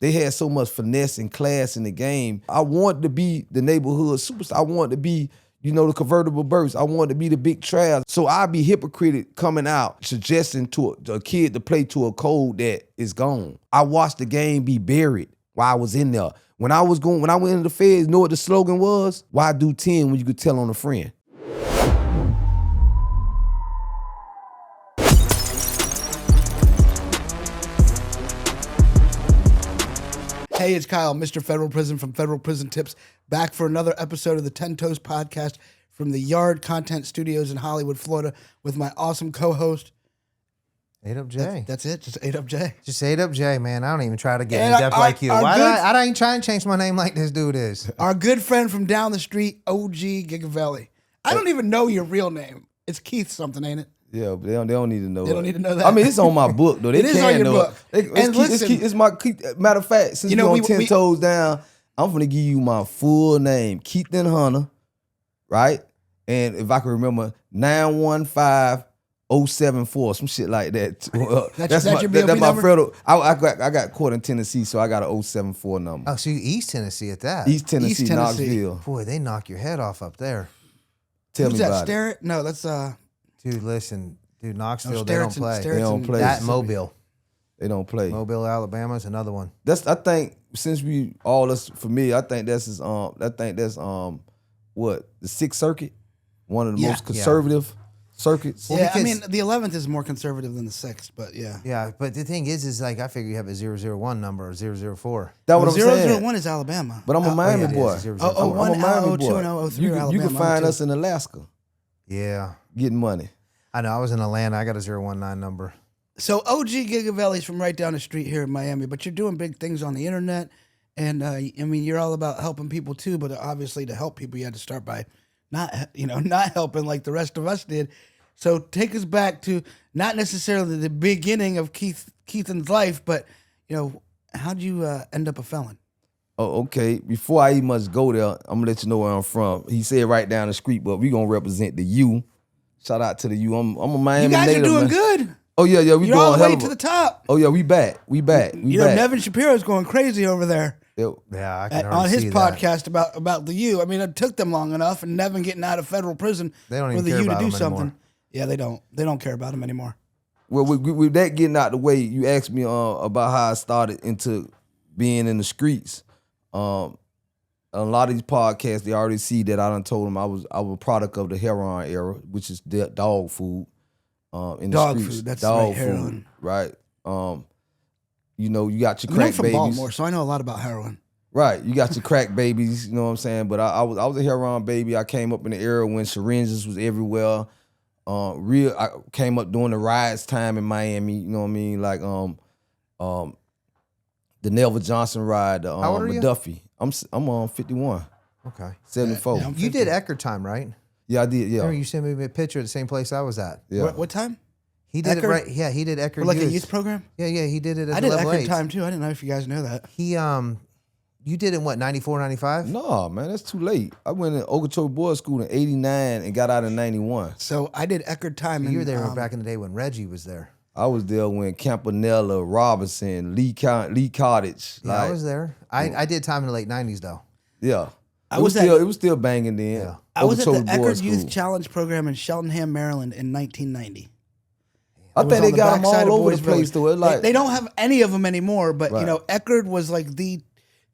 They had so much finesse and class in the game. I wanted to be the neighborhood superstar. I wanted to be, the convertible burst. I wanted to be the big Trav. So I'd be hypocritic coming out suggesting to a kid to play to a code that is gone. I watched the game be buried while I was in there. When I went into the feds, know what the slogan was? Why do 10 when you could tell on a friend? Hey, it's Kyle, Mr. Federal Prison from Federal Prison Tips, back for another episode of the 10 Toes podcast from the Yard Content Studios in Hollywood, Florida, with my awesome co-host. 8up J. That's it? Just 8up J? Just 8up J, man. I don't even try to get in depth like you. I ain't trying to change my name like this dude is. Our good friend from down the street, OG Gigaveli. I don't even know your real name. It's Keith something, ain't it? Yeah, but they don't need to know. They don't need to know that. I mean, it's on my book, though. They it is on your book. It's my matter of fact, since we're on 10 Toes down, I'm going to give you my full name, Keith and Hunter, right? And if I can remember, 915074, some shit like that. That's your BOP that's my number? federal. I got caught in Tennessee, so I got a 074 number. Oh, so you East Tennessee at that. East Tennessee, Knoxville. Boy, they knock your head off up there. Tell Who's me that, about Starrett? No, that's Dude, listen. Dude, Knoxville, No, they don't play. They don't play. That Mobile. They don't play. Mobile, Alabama is another one. I think since we all us familiar, I think that's what the Sixth Circuit, one of the most conservative circuits. yeah, I mean the 11th is more conservative than the 6th, but yeah. Yeah, but the thing is like I figure you have a 001 number or 004. That's what I'm saying. 001 is Alabama. But I'm a Miami boy. I'm a Miami boy. 02 and 03 are Alabama. You can find us in Alaska. Yeah. Getting money. I know. I was in Atlanta. I got a 019 number. So OG Gigaveli's from right down the street here in Miami, but you're doing big things on the internet. And I mean, you're all about helping people too, but obviously to help people, you had to start by not helping like the rest of us did. So take us back to not necessarily the beginning of Keithan's life, but how'd you end up a felon? Oh, okay. Before I even much go there, I'm gonna let you know where I'm from. He said right down the street, but we gonna represent the U. Shout out to the U. I'm a Miami native. You guys are doing good. Oh yeah. You're all the way to the top. Oh yeah, we back. Nevin Shapiro's going crazy over there. Yeah, I can on his podcast about the U. I mean, it took them long enough, and Nevin getting out of federal prison they don't for even the care U to about do him something. Anymore. Yeah, they don't. They don't care about him anymore. Well, with that getting out the way, you asked me about how I started into being in the streets. A lot of these podcasts, they already see that I done told them I was a product of the heroin era, which is dog food. In the dog streets. Food, that's dog right, heroin. Food, right? You got your I'm crack from babies. Baltimore, so I know a lot about heroin. Right, you got your crack babies, you know what I'm saying? But I was a heroin baby. I came up in the era when syringes was everywhere. I came up during the riots time in Miami, you know what I mean? Like the Nelva Johnson riot, How old are you? McDuffie. I'm on 51. Okay. 74. Yeah, You did Eckerd time, right? Yeah, I did, yeah. Remember you sent me a picture of the same place I was at. Yeah. What time? He did Eckerd? it right. Yeah, he did Eckerd. For like a youth program? Yeah, he did it at I did level Eckerd 8. time too. I didn't know if you guys know that. You did in what, 94, 95? No, man, that's too late. I went in Okeechobee Boys School in 89 and got out in 91. So I did Eckerd time. You were there back in the day when Reggie was there. I was there when Campanella, Robinson, Lee Cottage. Yeah, I was there. I did time in the late 90s though. Yeah. It was still banging then. Yeah. I was at the Okeechobee Boys Eckerd Youth School. Challenge program in Cheltenham, Maryland in 1990. I It was think they on the got them backside all of over the Boys place Village. though. They don't have any of them anymore, but Right. Eckerd was like the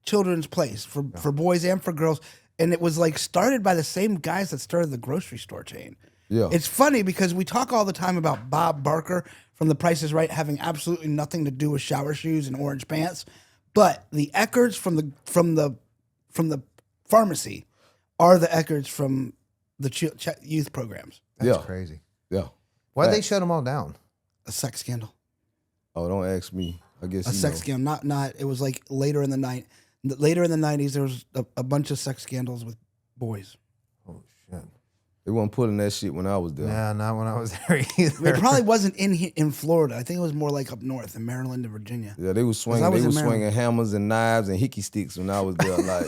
children's place for boys and for girls. And it was like started by the same guys that started the grocery store chain. Yeah. It's funny because we talk all the time about Bob Barker from The Price is Right having absolutely nothing to do with shower shoes and orange pants, but the Eckards from the pharmacy are the Eckards from the youth programs. That's Yeah. crazy. Yeah. Why'd they shut them all down? A sex scandal. Oh, don't ask me. I guess A sex scandal. Not. It was like later in the 90s, there was a bunch of sex scandals with boys. Oh shit. They weren't pulling that shit when I was there. Yeah, not when I was there either. It probably wasn't in Florida. I think it was more like up north in Maryland and Virginia. Yeah, they was swinging. They was swinging hammers and knives and hickey sticks when I was there. Like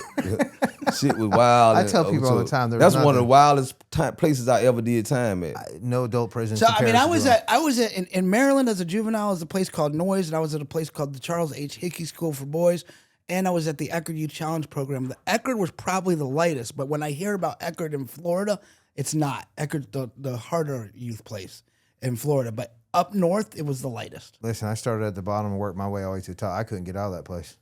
shit was wild. I tell people all the time. That's one of the wildest places I ever did time at. No adult prison. So I mean, I was in Maryland as a juvenile. It was a place called Noise, and I was at a place called the Charles H. Hickey School for Boys. And I was at the Eckerd Youth Challenge program. The Eckerd was probably the lightest, but when I hear about Eckerd in Florida, it's not. Eckerd's the harder youth place in Florida. But up north, it was the lightest. Listen, I started at the bottom and worked my way all the way to the top. I couldn't get out of that place.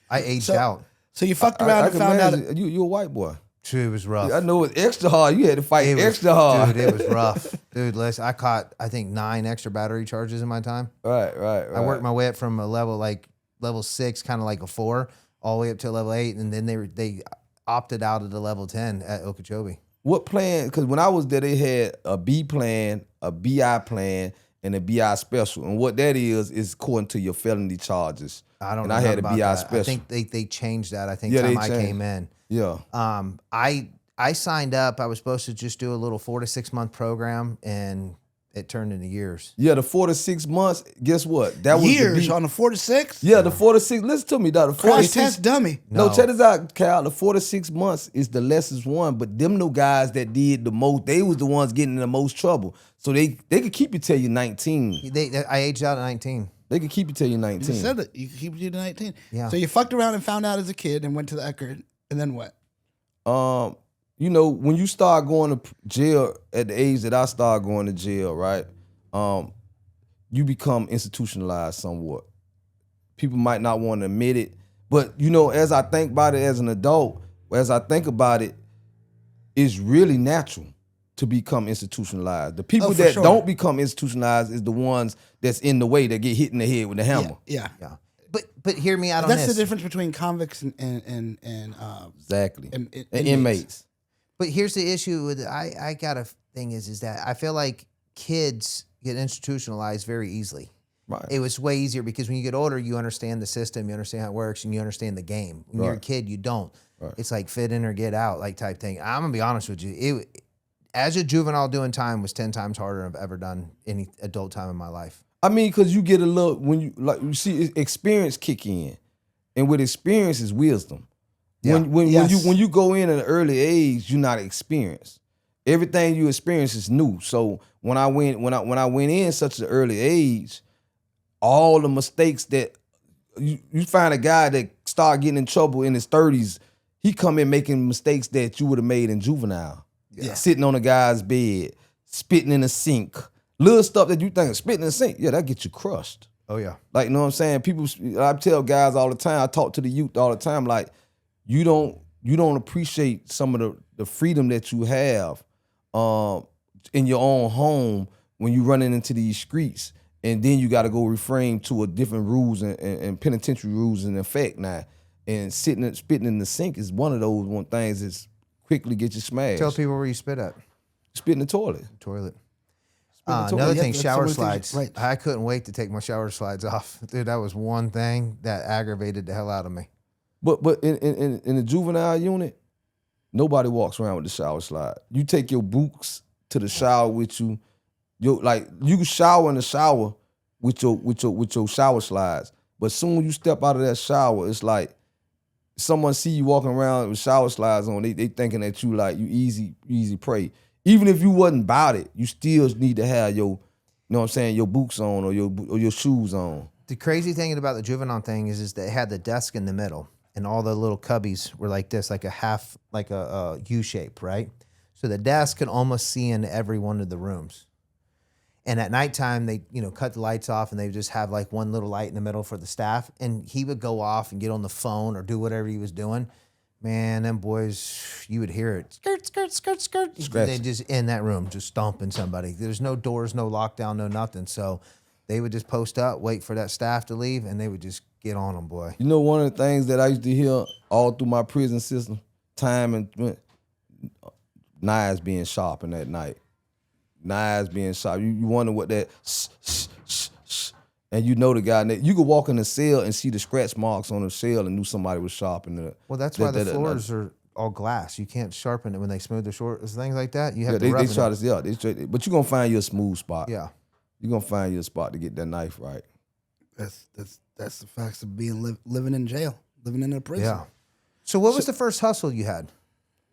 I aged out. So you fucked around and found out. You a white boy. Dude, it was rough. I know it's extra hard. You had to fight extra hard. Dude, it was rough. Dude, listen, I caught, I think, 9 extra battery charges in my time. Right. I worked my way up from a level 6, kind of like a 4, all the way up to level 8, and then they opted out of the level 10 at Okeechobee. What plan? Because when I was there, they had a B plan, a BI plan, and a BI special. And what that is according to your felony charges. I don't know. And I had a about BI that. special. I think they changed that. I think Yeah, time they I changed. came in. Yeah. I signed up. I was supposed to just do a little 4 to 6 month program, and it turned into years. Yeah, the 4 to 6 months. Guess what? That was years on a 4 to 6. Yeah, the 4 to 6. Listen to me, dog. The 4 to Crash 6. test dummy. No, check this out, Cal. The 4 to 6 months is the lessons one, but them no guys that did the most, they was the ones getting in the most trouble. So they could keep you till you're 19. I aged out at 19. They could keep you till you're 19. You said that you keep you to 19. Yeah. So you fucked around and found out as a kid and went to the Eckerd, and then what? You know, when you start going to jail at the age that I started going to jail, right? You become institutionalized somewhat. People might not want to admit it, but you know, as I think about it as an adult, as I think about it, it's really natural to become institutionalized. The people that don't become institutionalized is the ones that's in the way that get hit in the head with the hammer. Yeah. But hear me out on That's this. the difference between convicts and Exactly. and inmates. But here's the issue with I got a thing is that I feel like kids get institutionalized very easily. Right. It was way easier because when you get older, you understand the system, you understand how it works, and you understand the game. When you're a kid, you don't. Right. It's like fit in or get out, like type thing. I'm gonna be honest with you. As a juvenile doing time was 10 times harder than I've ever done any adult time in my life. I mean, because you get a little, when you see experience kick in, and with experience is wisdom. Yeah. When you go in at an early age, you're not experienced. Everything you experience is new. So when I went in such an early age, all the mistakes that you find a guy that start getting in trouble in his 30s, he come in making mistakes that you would have made in juvenile. Yeah. Sitting on a guy's bed, spitting in a sink. Little stuff that you think spitting in a sink, yeah, that get you crushed. Oh yeah. Like, you know what I'm saying? People, I tell guys all the time, I talk to the youth all the time, like, you don't appreciate some of the freedom that you have in your own home when you running into these streets, and then you got to go refrain to a different rules and penitentiary rules in effect now. And spitting in the sink is one of those things that's quickly get you smashed. Tell people where you spit at. Spit in the toilet. Toilet. toilet. Another Yeah, thing, that's shower some of the things- slides. right. I couldn't wait to take my shower slides off. Dude, that was one thing that aggravated the hell out of me. But in the juvenile unit, nobody walks around with the shower slide. You take your boots to the shower with you. You can shower in the shower with your shower slides. But soon as you step out of that shower, it's like someone see you walking around with shower slides on, they thinking that you easy prey. Even if you wasn't about it, you still need to have your, you know what I'm saying, your boots on or your shoes on. The crazy thing about the juvenile thing is they had the desk in the middle, and all the little cubbies were like this, like a U shape, right? So the desk could almost see into every one of the rooms. And at nighttime, they cut the lights off, and they would just have like one little light in the middle for the staff. And he would go off and get on the phone or do whatever he was doing. Man, them boys, you would hear it. Skirt, skirt, skirt, skirt. They just in that room, just stomping somebody. There's no doors, no lockdown, no nothing. So they would just post up, wait for that staff to leave, and they would just get on them, boy. You know, one of the things that I used to hear all through my prison system, time and knives being sharpened at night. Knives being sharp. You wonder what that and you know the guy. You could walk in the cell and see the scratch marks on the cell and knew somebody was sharpening it. Well, that's why the floors are all glass. You can't sharpen it when they smooth the short things like that. You have Yeah, to they rub try it. to, yeah, but you're gonna find you a smooth spot. Yeah. You're gonna find you a spot to get that knife right. That's the facts of being living in jail, living in a prison. Yeah. So what was the first hustle you had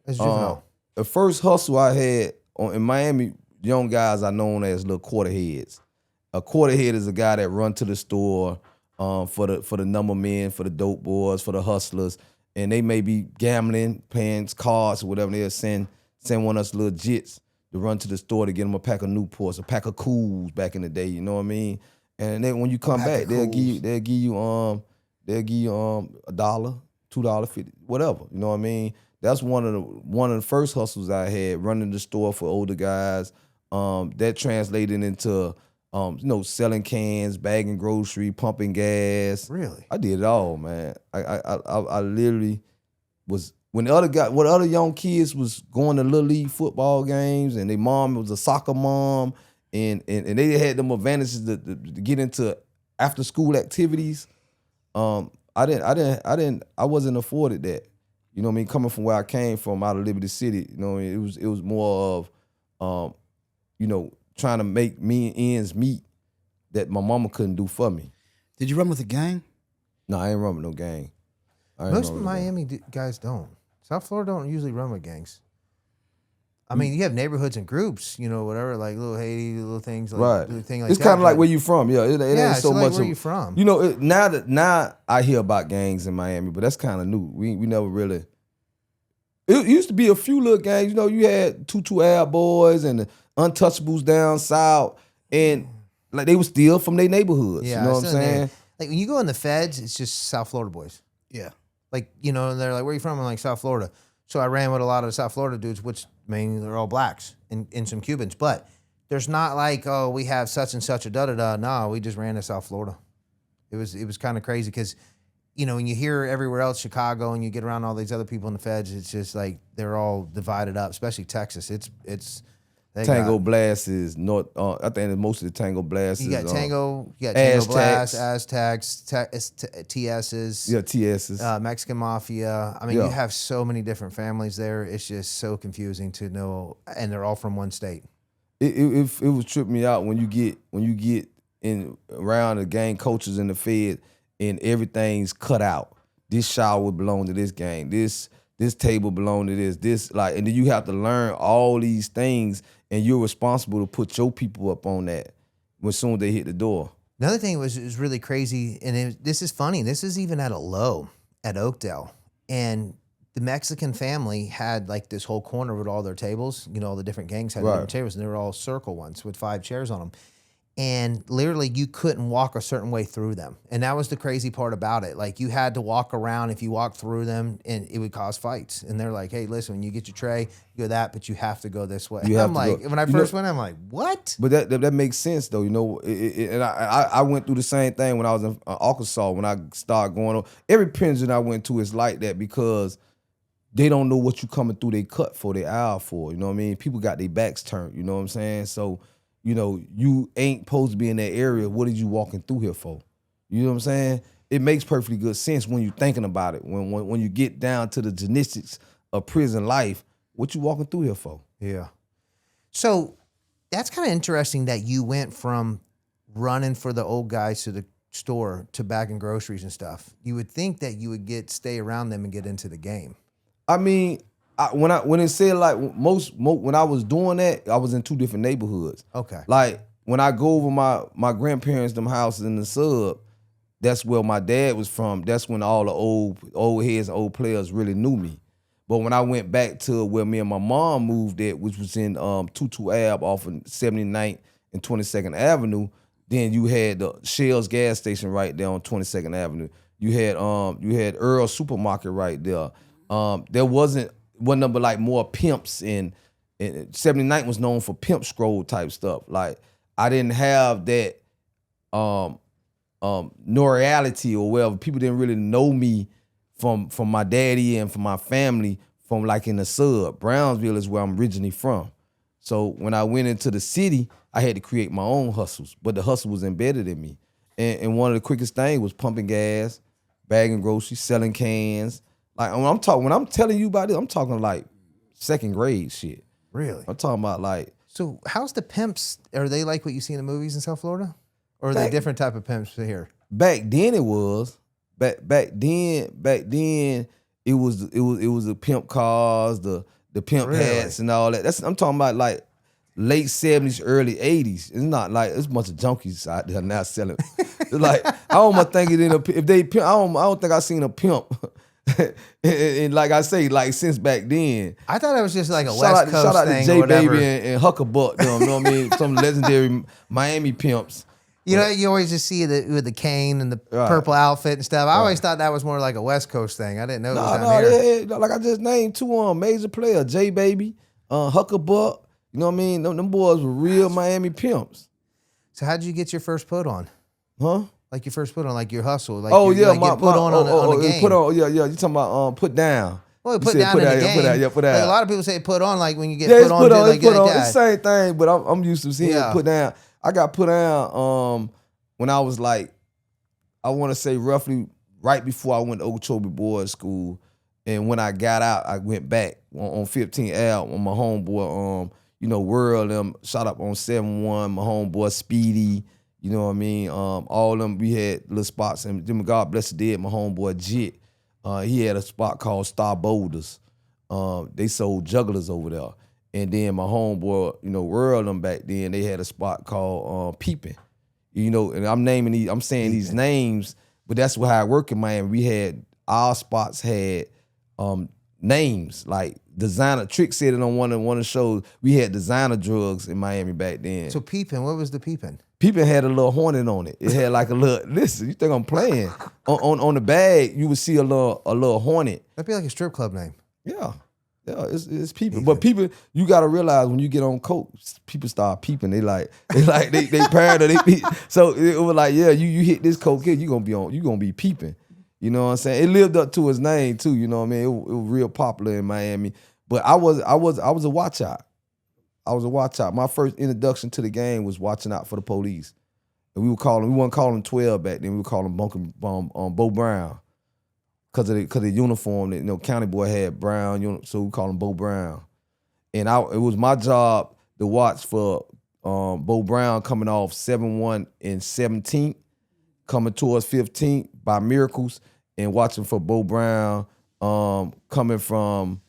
as a juvenile? The first hustle I had in Miami, young guys are known as little quarter heads. A quarter head is a guy that run to the store for the number men, for the dope boys, for the hustlers, and they may be gambling, playing cards or whatever. They'll send one of us little jits to run to the store to get them a pack of Newports, a pack of Cools back in the day. You know what I mean? And then when you come back, they'll give you $1, $2, $50, whatever. You know what I mean? That's one of the first hustles I had, running the store for older guys. That translated into selling cans, bagging grocery, pumping gas. Really? I did it all, man. I literally was when other young kids was going to little league football games, and their mom was a soccer mom, and they had them advantages to get into after school activities. I wasn't afforded that. You know what I mean? Coming from where I came from, out of Liberty City, you know what I mean? It was more of trying to make me ends meet that my mama couldn't do for me. Did you run with a gang? No, I ain't run with no gang. Most Miami guys don't. South Florida don't usually run with gangs. I mean, you have neighborhoods and groups, whatever, like little Haiti, little things, like right. little thing like it's that. kind of like where you from, yeah. It ain't so like much. Where you from? Now I hear about gangs in Miami, but that's kind of new. We never really. It used to be a few little gangs. You had Tutu Ab Boys and the Untouchables down south, and like they were still from their neighborhoods. Yeah, you know what I'm saying? Like when you go in the feds, it's just South Florida boys. Yeah. Like, and they're like, where are you from? I'm like, South Florida. So I ran with a lot of the South Florida dudes, which mainly they're all blacks and some Cubans. But there's not like, oh, we have such and such a da-da-da. No, we just ran to South Florida. It was kind of crazy because, when you hear everywhere else, Chicago, and you get around all these other people in the feds, it's just like they're all divided up, especially Texas. It's Tango Blast is north. I think most of the Tango Blast you is got Tango Blast, Aztecs, TS's. Yeah, TS's. Mexican Mafia. I mean, you have so many different families there. It's just so confusing to know, and they're all from one state. It would trip me out when you get in around the gang coaches in the Fed and everything's cut out. This shower belong to this gang. This table belong to this and then you have to learn all these things, and you're responsible to put your people up on that as soon as they hit the door. Another thing was really crazy, and this is funny. This is even at a low at Oakdale, and the Mexican family had like this whole corner with all their tables. All the different gangs had different tables, and they were all circle ones with 5 chairs on them. And literally, you couldn't walk a certain way through them. And that was the crazy part about it. Like, you had to walk around. If you walked through them, and it would cause fights. And they're like, hey, listen, when you get your tray, you go that, but you have to go this way. I'm like, when I first went, I'm like, what? But that makes sense, though. And I went through the same thing when I was in Arkansas. When I started going on, every prison I went to is like that because they don't know what you coming through they cut for, they hour for. You know what I mean? People got their backs turned. You know what I'm saying? So, you ain't supposed to be in that area. What are you walking through here for? You know what I'm saying? It makes perfectly good sense when you're thinking about it. When you get down to the genetics of prison life, what you walking through here for? Yeah. So that's kind of interesting that you went from running for the old guys to the store to bagging groceries and stuff. You would think that you would stay around them and get into the game. I mean, when it said like most when I was doing that, I was in 2 different neighborhoods. Okay. Like when I go over my grandparents' them houses in the sub, that's where my dad was from. That's when all the old heads and old players really knew me. But when I went back to where me and my mom moved at, which was in Tutu Ave off of 79th and 22nd Avenue, then you had the Shell's gas station right there on 22nd Avenue. You had Earl's supermarket right there. There wasn't number like more pimps, and 79th was known for pimp scroll type stuff. Like I didn't have that notoriety or whatever. People didn't really know me from my daddy and from my family from like in the sub. Brownsville is where I'm originally from. So when I went into the city, I had to create my own hustles, but the hustle was embedded in me. And one of the quickest things was pumping gas, bagging groceries, selling cans. Like when I'm telling you about it, I'm talking like second grade shit. Really? I'm talking about like So how's the pimps? Are they like what you see in the movies in South Florida? Or are they different type of pimps here? back then it was. Back then it was the pimp cars, the pimp hats and all that. I'm talking about like late 70s, early 80s. It's not like it's a bunch of junkies out there now selling. Like I almost think it in if they pimp, I don't think I seen a pimp. and like I say, like since back then. I thought it was just like a Shout West Coast out thing to J or whatever. Baby and Huckabuck, them, you know what I mean? Some legendary Miami pimps. You know, you always just see it with the cane and the purple outfit and stuff. I always thought that was more like a West Coast thing. I didn't know it was down here. Like I just named two major players, J Baby, Huckabuck. You know what I mean? Them boys were real Miami pimps. So how'd you get your first put on? Huh? Like your first put on, like your hustle. Like Oh you yeah, like get put on the game. Put on, yeah. You talking about put down? Well, put down in the game. Put out. Like a lot of people say put on, like when you get Yeah, put on, like put on. that. It's the same thing, but I'm used to seeing it put down. I got put down when I was like, I want to say roughly right before I went to Okeechobee Boys School, and when I got out, I went back on 15 Ave on my homeboy, World them shot up on 7-1, my homeboy Speedy. You know what I mean? All of them, we had little spots, and then God bless the dead, my homeboy Jit. He had a spot called Star Boulders. They sold jugglers over there. And then my homeboy, World them back then, they had a spot called Peeping. And I'm saying these names, but that's how I work in Miami. We had, our spots had names, like designer. Trick said it on one of the shows. We had designer drugs in Miami back then. So Peeping, what was the Peeping? Peeping had a little hornet on it. It had like a little. Listen, you think I'm playing? On the bag, you would see a little hornet. That'd be like a strip club name. Yeah, it's people. But people, you got to realize when you get on coke, people start peeping. They paranoid. So it was like, yeah, you hit this coke here, you gonna be peeping. You know what I'm saying? It lived up to its name too. You know what I mean? It was real popular in Miami. But I was a watch out. I was a watch out. My first introduction to the game was watching out for the police. And we wasn't calling 12 back then. We would call them Bo Brown. Cause of the uniform that County Boy had brown, so we call him Bo Brown. And it was my job to watch for Bo Brown coming off 7-1 and 17th, coming towards 15th by Miracles, and watching for Bo Brown coming from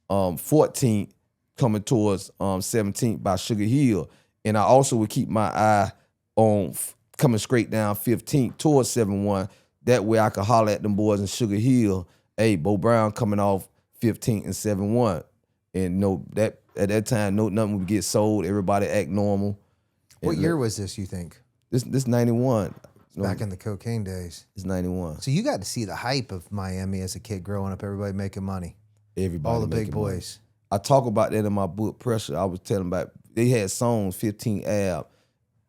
14th, coming towards 17th by Sugar Hill. And I also would keep my eye on coming straight down 15th towards 7-1. That way I could holler at them boys in Sugar Hill, hey, Bo Brown coming off 15th and 7-1. And that at that time, nothing would get sold. Everybody act normal. What year was this, you think? This 91. Back in the cocaine days. It's 91. So you got to see the hype of Miami as a kid growing up, everybody making money. Everybody all the big boys. Money. I talk about that in my book, Pressure. I was telling about, they had songs, 15 Ave.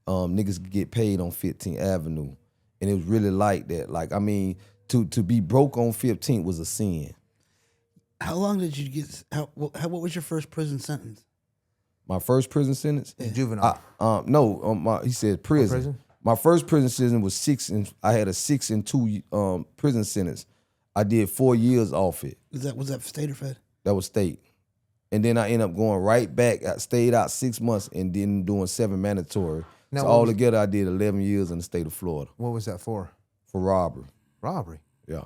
Niggas could get paid on 15th Avenue. And it was really like that. Like, I mean, to be broke on 15th was a sin. How long did you get? What was your first prison sentence? My first prison sentence? Juvenile. He said prison. Prison. My first prison sentence was I had a 6 and 2 prison sentence. I did 4 years off it. Was that state or fed? That was state. And then I ended up going right back. I stayed out 6 months and then doing 7 mandatory. Now, so altogether, I did 11 years in the state of Florida. What was that for? For robbery. Robbery? Yeah.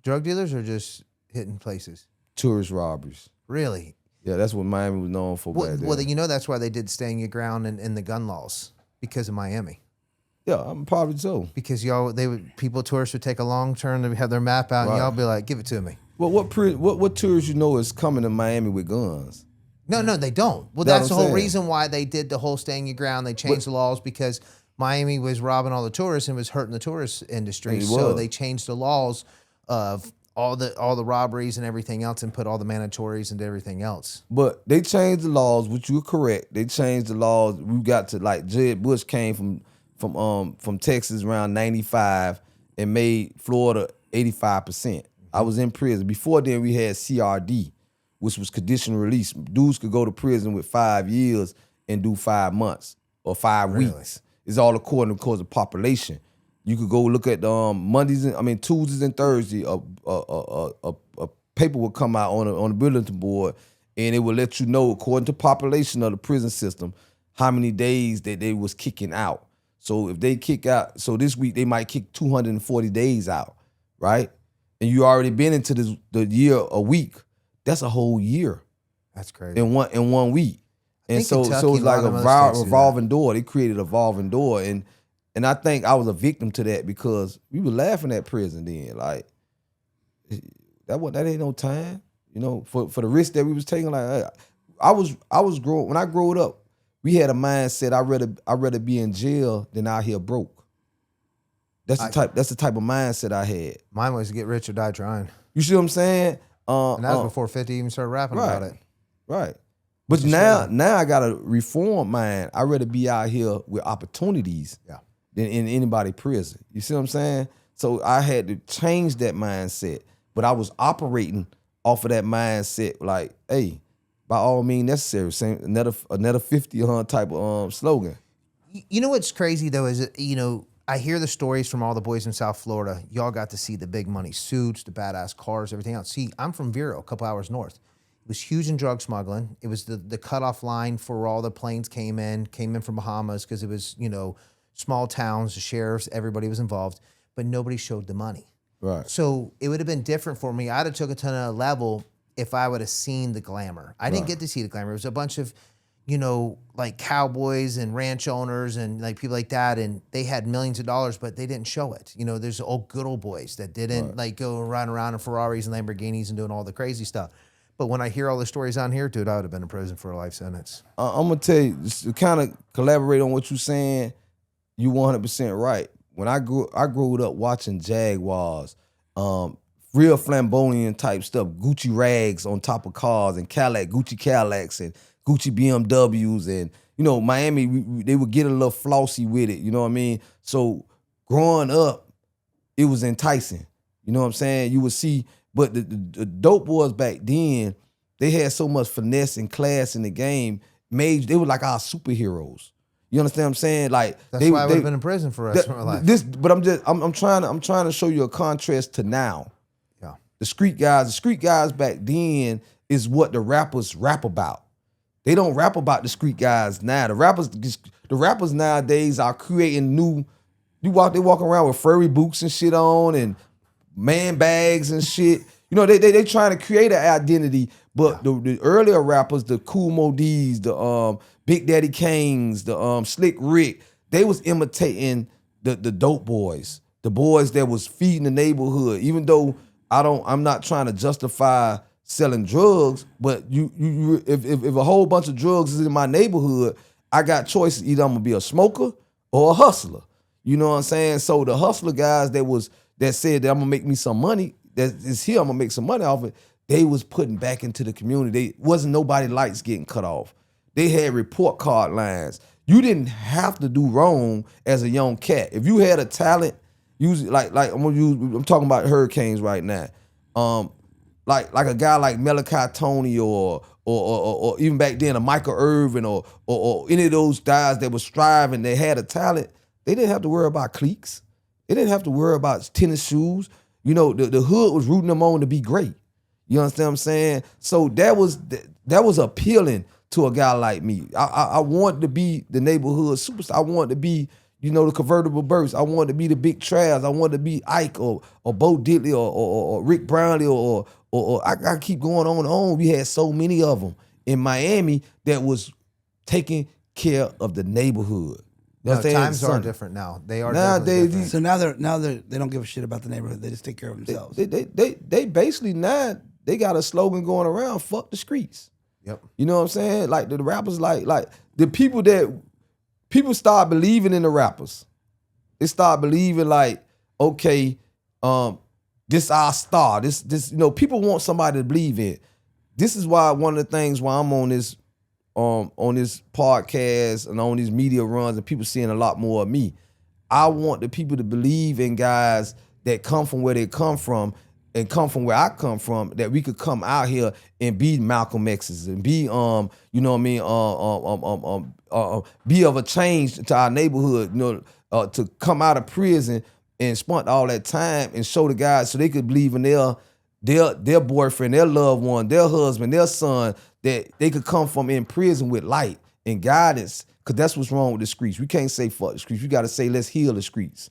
Drug dealers or just hitting places? Tourist robberies. Really? Yeah, that's what Miami was known for back then. Well, that's why they did staying your ground in the gun laws, because of Miami. Yeah, I'm probably so. Because tourists would take a long turn to have their map out, and y'all be like, give it to me. Well, what tourists is coming to Miami with guns? No, they don't. Well, that's the whole reason wwhy they did the whole staying your ground. They changed the laws because Miami was robbing all the tourists and was hurting the tourist industry. So they changed the laws of all the robberies and everything else and put all the mandatories and everything else. But they changed the laws, which you're correct. They changed the laws. We got to, like, Jeb Bush came from Texas around 95 and made Florida 85%. I was in prison. Before then, we had CRD, which was conditional release. Dudes could go to prison with 5 years and do 5 months or 5 weeks. It's all according to the population. You could go look at Tuesdays and Thursdays. A paper would come out on the bulletin board, and it would let you know, according to population of the prison system, how many days that they was kicking out. So if they kick out, so this week they might kick 240 days out, right? And you already been into the year a week. That's a whole year. That's crazy. In one week. And so it's like a revolving door. They created a revolving door. And I think I was a victim to that because we were laughing at prison then. Like, that ain't no time. You know, for the risk that we was taking. Like, I was growing, when I growed up, we had a mindset, I'd rather be in jail than out here broke. That's the type of mindset I had. Mine was get rich or die trying. You see what I'm saying? And that was before 50 even started rapping about it. Right. But now I gotta reform mine. I'd rather be out here with opportunities than in anybody prison. You see what I'm saying? So I had to change that mindset. But I was operating off of that mindset, like, hey, by all means necessary. Same another 50 type of slogan. You know what's crazy though is, I hear the stories from all the boys in South Florida. Y'all got to see the big money suits, the badass cars, everything else. See, I'm from Vero, a couple hours north. It was huge in drug smuggling. It was the cutoff line for where all the planes came in from Bahamas because it was, small towns, the sheriffs, everybody was involved, but nobody showed the money. Right. So it would have been different for me. I'd have took it to another level if I would have seen the glamour. I didn't get to see the glamour. It was a bunch of, like cowboys and ranch owners and like people like that, and they had millions of dollars, but they didn't show it. There's good old boys that didn't like go run around in Ferraris and Lamborghinis and doing all the crazy stuff. But when I hear all the stories on here, dude, I would have been in prison for a life sentence. I'm gonna tell you, just to kind of collaborate on what you're saying, you 100% right. When I grew up watching Jaguars, real flamboyant type stuff, Gucci rags on top of cars and Gucci Cadillacs and Gucci BMWs, and Miami, they would get a little flossy with it. You know what I mean? So growing up, it was enticing. You know what I'm saying? You would see, but the dope boys back then, they had so much finesse and class in the game. They were like our superheroes. You understand what I'm saying? Like that's why I would have been in prison for the rest of my life. But I'm trying to show you a contrast to now. Yeah. The street guys back then is what the rappers rap about. They don't rap about the street guys now. The rappers nowadays are creating new. They walk around with furry boots and shit on and man bags and shit. They trying to create an identity. But the earlier rappers, the Kool Moe Dees, the Big Daddy Kanes, the Slick Rick, they was imitating the dope boys, the boys that was feeding the neighborhood. Even though I'm not trying to justify selling drugs, but if a whole bunch of drugs is in my neighborhood, I got choices. Either I'm gonna be a smoker or a hustler. You know what I'm saying? So the hustler guys that said that I'm gonna make me some money, that is here, I'm gonna make some money off it, they was putting back into the community. Wasn't nobody lights getting cut off. They had report card lines. You didn't have to do wrong as a young cat. If you had a talent, usually like I'm talking about Hurricanes right now. Like a guy like Malachi Tony or even back then a Michael Irvin or any of those guys that was striving, they had a talent, they didn't have to worry about cliques. They didn't have to worry about tennis shoes. The hood was rooting them on to be great. You understand what I'm saying? So that was appealing to a guy like me. I wanted to be the neighborhood superstar. I wanted to be, the convertible burst. I wanted to be the big Travs. I wanted to be Ike or Bo Diddley or Rick Brownlee or I keep going on and on. We had so many of them in Miami that was taking care of the neighborhood. No, times are different now. They are different. So now they don't give a shit about the neighborhood. They just take care of themselves. They basically now they got a slogan going around: "Fuck the streets." Yep. You know what I'm saying? Like the rappers, like the people start believing in the rappers. They start believing like, okay, this our star. This people want somebody to believe in. This is why one of the things why I'm on this podcast and on these media runs and people seeing a lot more of me. I want the people to believe in guys that come from where they come from and come from where I come from, that we could come out here and be Malcolm X's and be be of a change to our neighborhood, to come out of prison and spent all that time and show the guys so they could believe in their boyfriend, their loved one, their husband, their son, that they could come from in prison with light and guidance. Because that's what's wrong with the streets. We can't say fuck the streets. We got to say let's heal the streets.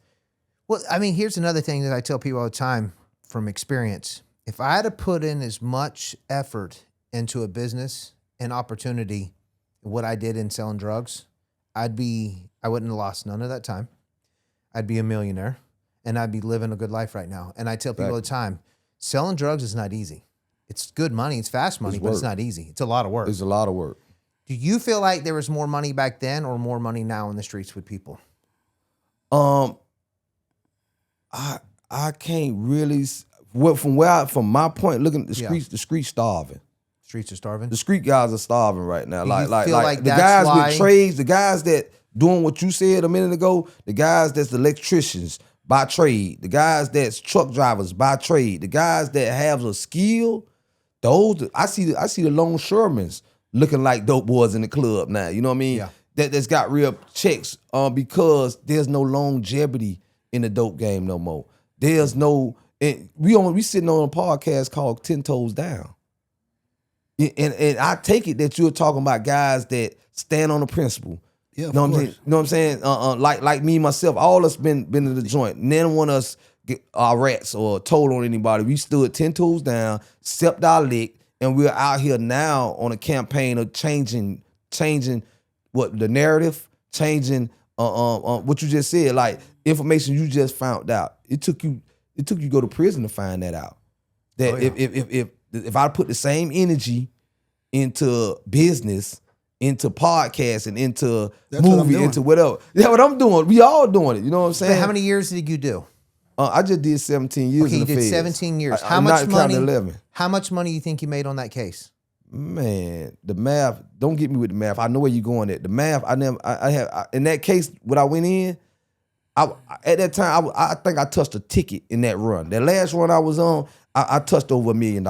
Well, I mean, here's another thing that I tell people all the time from experience. If I had to put in as much effort into a business and opportunity, what I did in selling drugs, I wouldn't have lost none of that time. I'd be a millionaire and I'd be living a good life right now. And I tell people all the time, selling drugs is not easy. It's good money. It's fast money, but it's not easy. It's a lot of work. It's a lot of work. Do you feel like there was more money back then or more money now in the streets with people? I can't really, from my point, looking at the streets, the streets starving. Streets are starving? The street guys are starving right now. Do Like the that's guys why... with trades, the guys that doing what you said a minute ago, the guys that's the electricians by trade, the guys that's truck drivers by trade, the guys that have a skill, those I see the longshoremen looking like dope boys in the club now. You know what I mean? Yeah. That's got real checks because there's no longevity in the dope game no more. There's no we sitting on a podcast called 10 Toes Down. And I take it that you're talking about guys that stand on the principle. Yeah, know what I'm saying? Like me myself, all us been in the joint. None one of us get our rats or told on anybody. We stood 10 toes down, stepped our lick, and we're out here now on a campaign of changing what the narrative, changing what you just said, like information you just found out. It took you to go to prison to find that out. That if I put the same energy into business, into podcasting, into movie, into whatever. Yeah, what I'm doing. We all doing it. You know what I'm saying? But how many years did you do? I just did 17 years. Okay, in you the did feds. 17 years. How I'm much not money? counting 11. How much money do you think you made on that case? Man, the math. Don't get me with the math. I know where you're going at. The math. In that case, when I went in, at that time, I think I touched a ticket in that run. That last run I was on, I touched over $1 million.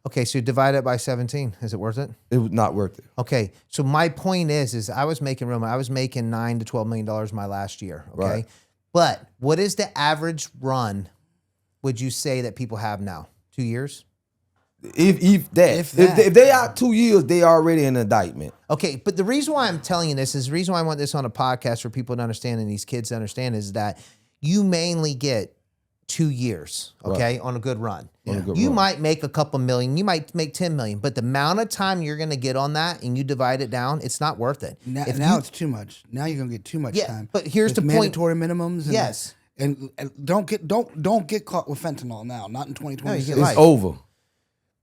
Okay, so divide it by 17. Is it worth it? It was not worth it. Okay, so my point is I was making real money. I was making $9 to $12 million my last year. Okay, Right. But what is the average run? Would you say that people have now? 2 years? If they out 2 years, they already in indictment. Okay, but the reason why I'm telling you this is the reason why I want this on a podcast for people to understand and these kids to understand is that you mainly get 2 years, okay, on a good run. You might make a couple million, you might make 10 million, but the amount of time you're going to get on that and you divide it down, it's not worth it. Now it's too much. Now you're going to get too much time. But here's the point. Mandatory minimums. And, Yes. And don't get caught with fentanyl now. Not in 2020. get It's life. over.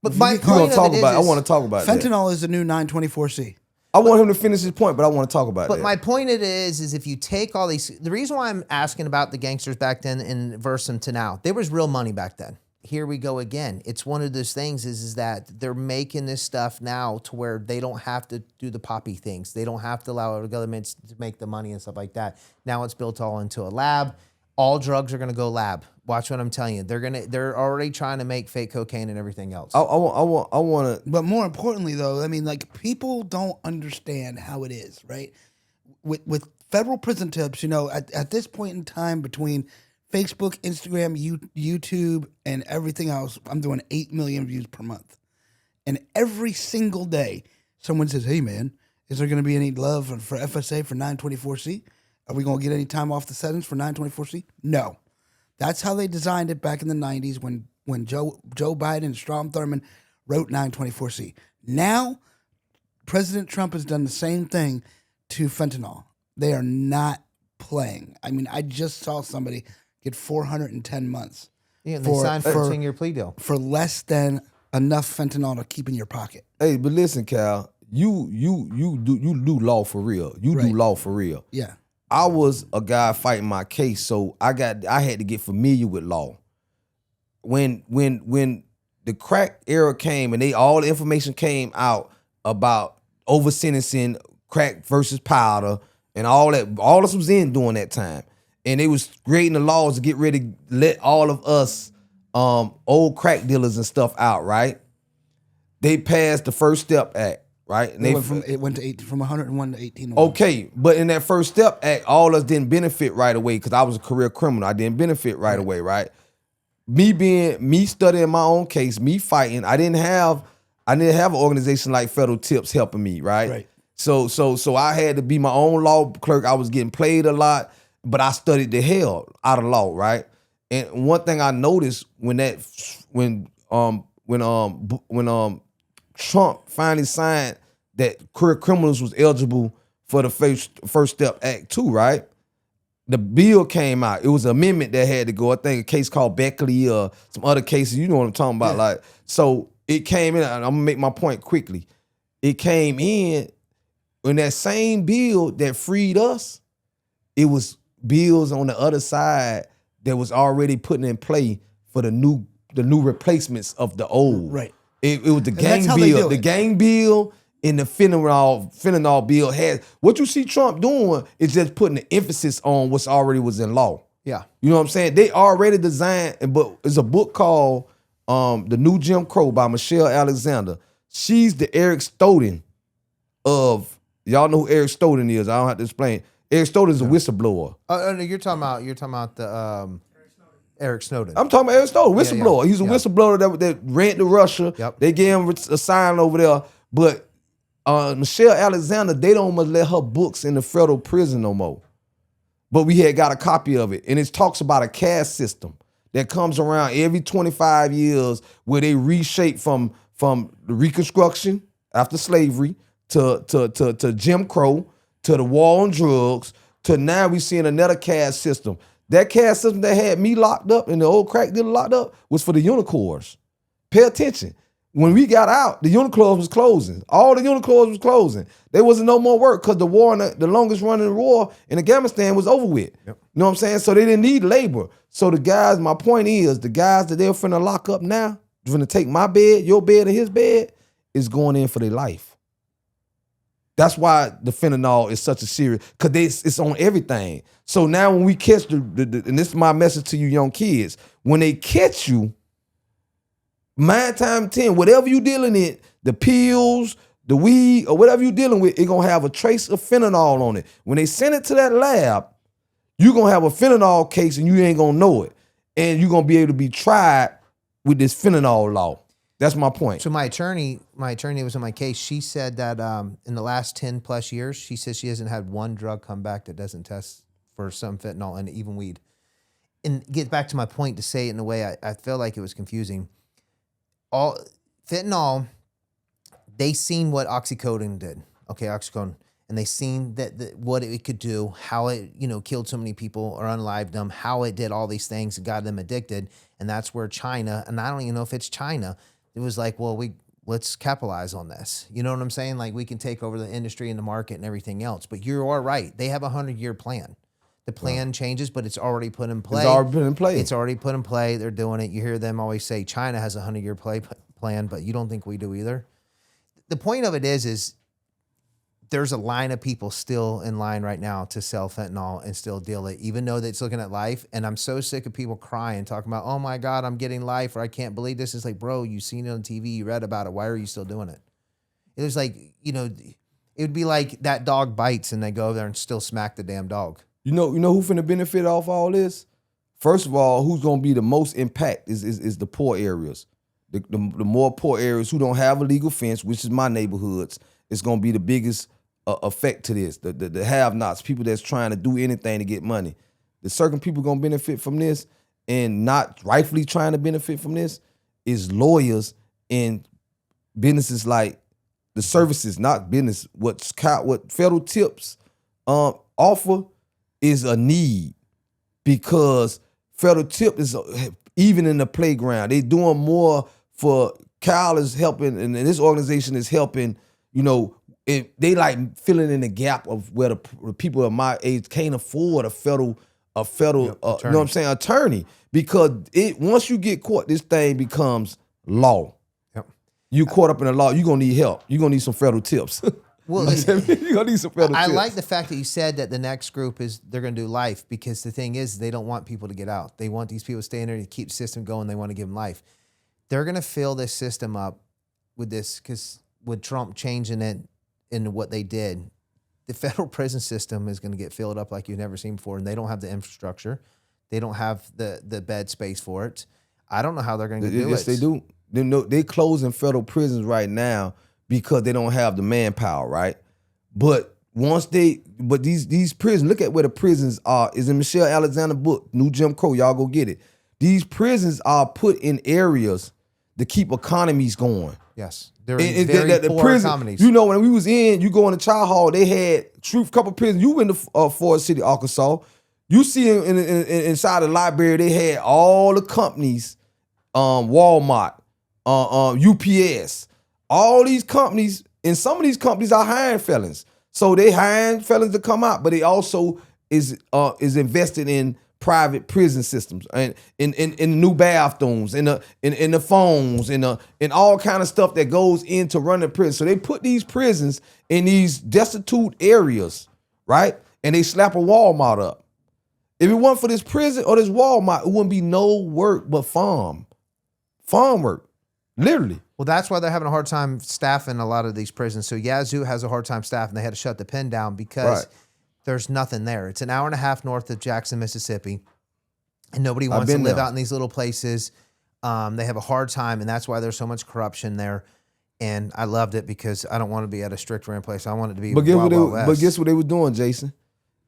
But my I point of it is, want to talk about that. Fentanyl is the new 924C. I want him to finish his point, but I want to talk about that. But my point it is if you take all these, the reason why I'm asking about the gangsters back then and versus them to now, there was real money back then. Here we go again. It's one of those things is that they're making this stuff now to where they don't have to do the poppy things. They don't have to allow the governments to make the money and stuff like that. Now it's built all into a lab. All drugs are going to go lab. Watch what I'm telling you. They're already trying to make fake cocaine and everything else. I want to. But more importantly, though, I mean, like, people don't understand how it is, right? With federal prison tips, at this point in time, between Facebook, Instagram, YouTube, and everything else, I'm doing 8 million views per month. And every single day, someone says, "Hey, man, is there going to be any love for FSA for 924C? Are we going to get any time off the sentence for 924C?" No. That's how they designed it back in the 90s when Joe Biden and Strom Thurmond wrote 924C. Now, President Trump has done the same thing to fentanyl. They are not playing. I mean, I just saw somebody get 410 months. Yeah, and they signed for a 10-year plea deal. For less than enough fentanyl to keep in your pocket. Hey, but listen, Cal, you do law for real. You do law for real. Yeah. I was a guy fighting my case, so I had to get familiar with law. When the crack era came and all the information came out about over sentencing, crack versus powder, and all this was in during that time. And they was creating the laws to get ready to let all of us old crack dealers and stuff out, right? They passed the First Step Act. Right, and it went from 101 to 18. Okay, but in that First Step Act, all of us didn't benefit right away because I was a career criminal. I didn't benefit right away, right? me studying my own case, me fighting. I didn't have an organization like Federal Tips helping me, right? Right. So I had to be my own law clerk. I was getting played a lot, but I studied the hell out of law, right? And one thing I noticed when Trump finally signed that career criminals was eligible for the First Step Act 2, right? The bill came out. It was an amendment that had to go. I think a case called Beckley or some other cases. You know what I'm talking about. Yeah. Like, so it came in, and I'm gonna make my point quickly. It came in that same bill that freed us, it was bills on the other side that was already putting in play for the new replacements of the old. Right. It was the that's gang how they bill. do The it. gang bill and the fentanyl bill had what you see Trump doing is just putting the emphasis on what's already was in law. Yeah. You know what I'm saying? They already designed, but it's a book called The New Jim Crow by Michelle Alexander. She's the Eric Stoughton of, y'all know who Eric Stoughton is. I don't have to explain. Eric Stoughton is a whistleblower. No, you're talking about the Eric Snowden. I'm talking about Eric Stoughton, whistleblower. yeah. He's a Yeah. whistleblower that ran to Russia. Yep. They gave him a sign over there. But Michelle Alexander, they don't must let her books in the federal prison no more. But we had got a copy of it. And it talks about a caste system that comes around every 25 years where they reshape from the Reconstruction after slavery to Jim Crow to the war on drugs to now we seeing another caste system. That caste system that had me locked up and the old crack dealer locked up was for the unicorns. Pay attention. When we got out, the unicorns was closing. All the unicorns was closing. There wasn't no more work because the war, the longest running war in Afghanistan was over with. Yep. You know what I'm saying? So they didn't need labor. So the guys, my point is, the guys that they're finna lock up now, finna take my bed, your bed, and his bed, is going in for their life. That's why the fentanyl is such a serious, because it's on everything. So now when we catch and this is my message to you young kids, when they catch you, 9 times 10, whatever you dealing in, the pills, the weed, or whatever you dealing with, it gonna have a trace of fentanyl on it. When they send it to that lab, you gonna have a fentanyl case and you ain't gonna know it. And you're gonna be able to be tried with this fentanyl law. That's my point. So my attorney was on my case. She said that in the last 10 plus years, she says she hasn't had one drug come back that doesn't test for some fentanyl and even weed. And get back to my point to say it in a way I felt like it was confusing. All fentanyl, they seen what oxycodone did. Okay, oxycodone. And they seen that what it could do, how it, killed so many people or unalived them, how it did all these things and got them addicted. And that's where China, and I don't even know if it's China, it was like, well, let's capitalize on this. You know what I'm saying? Like we can take over the industry and the market and everything else. But you are right. They have a 100-year plan. The plan changes, but it's already put in play. It's already put in play. It's already put in play. They're doing it. You hear them always say China has a 100-year plan, but you don't think we do either. The point of it is there's a line of people still in line right now to sell fentanyl and still deal it, even though it's looking at life. And I'm so sick of people crying, talking about, oh my God, I'm getting life, or I can't believe this. It's like, bro, you've seen it on TV, you read about it. Why are you still doing it? It was like, it would be like that dog bites and they go over there and still smack the damn dog. You know who finna benefit off all this? First of all, who's gonna be the most impact is the poor areas. The more poor areas who don't have a legal fence, which is my neighborhoods, it's gonna be the biggest effect to this. The have-nots, people that's trying to do anything to get money. The certain people gonna benefit from this and not rightfully trying to benefit from this is lawyers and businesses like the services, not business. What Federal Tips offer is a need because Federal Tip is even in the playground. They doing more for Kyle is helping, and this organization is helping. They like filling in the gap of where the people of my age can't afford a federal, you know what I'm saying, attorney, because once you get caught, this thing becomes law. Yep. You caught up in the law, you're gonna need help. You're gonna need some federal tips. Well, you're gonna need some federal I tips. like the fact that you said that the next group they're gonna do life, because the thing is they don't want people to get out. They want these people to stay in there to keep the system going. They want to give them life. They're gonna fill this system up with this, because with Trump changing it into what they did, the federal prison system is going to get filled up like you've never seen before, and they don't have the infrastructure. They don't have the bed space for it. I don't know how they're going to do it. Yes, they do. They closing federal prisons right now because they don't have the manpower, right? But these prisons, look at where the prisons are. Is in Michelle Alexander book, New Jim Crow. Y'all go get it. These prisons are put in areas to keep economies going. Yes, they're in very poor economies. You know, when we was you go in the child hall, they had couple prisons. You went to Forest City, Arkansas. You see inside the library, they had all the companies, Walmart, UPS, all these companies, and some of these companies are hiring felons. So they hiring felons to come out, but they also is invested in private prison systems and in new bathrooms, in the phones, in all kind of stuff that goes into running prison. So they put these prisons in these destitute areas, right? And they slap a Walmart up. If it weren't for this prison or this Walmart, it wouldn't be no work but farm work, literally. Well, that's why they're having a hard time staffing a lot of these prisons. So Yazoo has a hard time staffing. They had to shut the pen down because there's nothing there. It's an hour and a half north of Jackson, Mississippi, and nobody wants to live out in these little places. They have a hard time, and that's why there's so much corruption there. And I loved it because I don't want to be at a strict rent place. I want it to be Wild West. But guess what they were doing, Jason?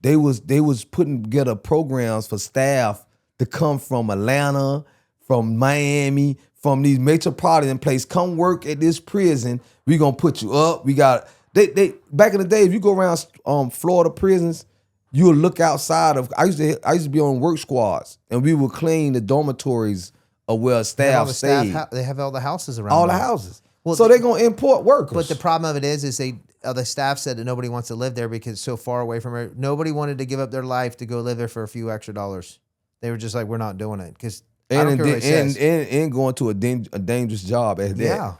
They was putting together programs for staff to come from Atlanta, from Miami, from these metropolitan places. Come work at this prison. We gonna put you up. We got they back in the day. If you go around Florida prisons, you'll look outside of. I used to be on work squads, and we would clean the dormitories of where staff stayed. They have all the houses around. All the houses. Well, so they're gonna import workers. But the problem of it is the staff said that nobody wants to live there because it's so far away from it. Nobody wanted to give up their life to go live there for a few extra dollars. They were just like, we're not doing it because and going to a dangerous job at that. Yeah,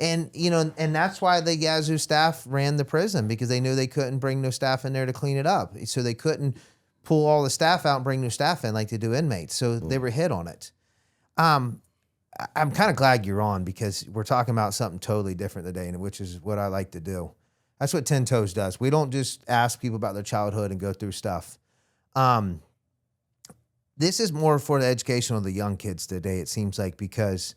and and that's why the Yazoo staff ran the prison because they knew they couldn't bring no staff in there to clean it up. So they couldn't pull all the staff out and bring new staff in like they do inmates. So they were hit on it. I'm kind of glad you're on because we're talking about something totally different today, which is what I like to do. That's what 10 Toes does. We don't just ask people about their childhood and go through stuff. This is more for the education of the young kids today, it seems like, because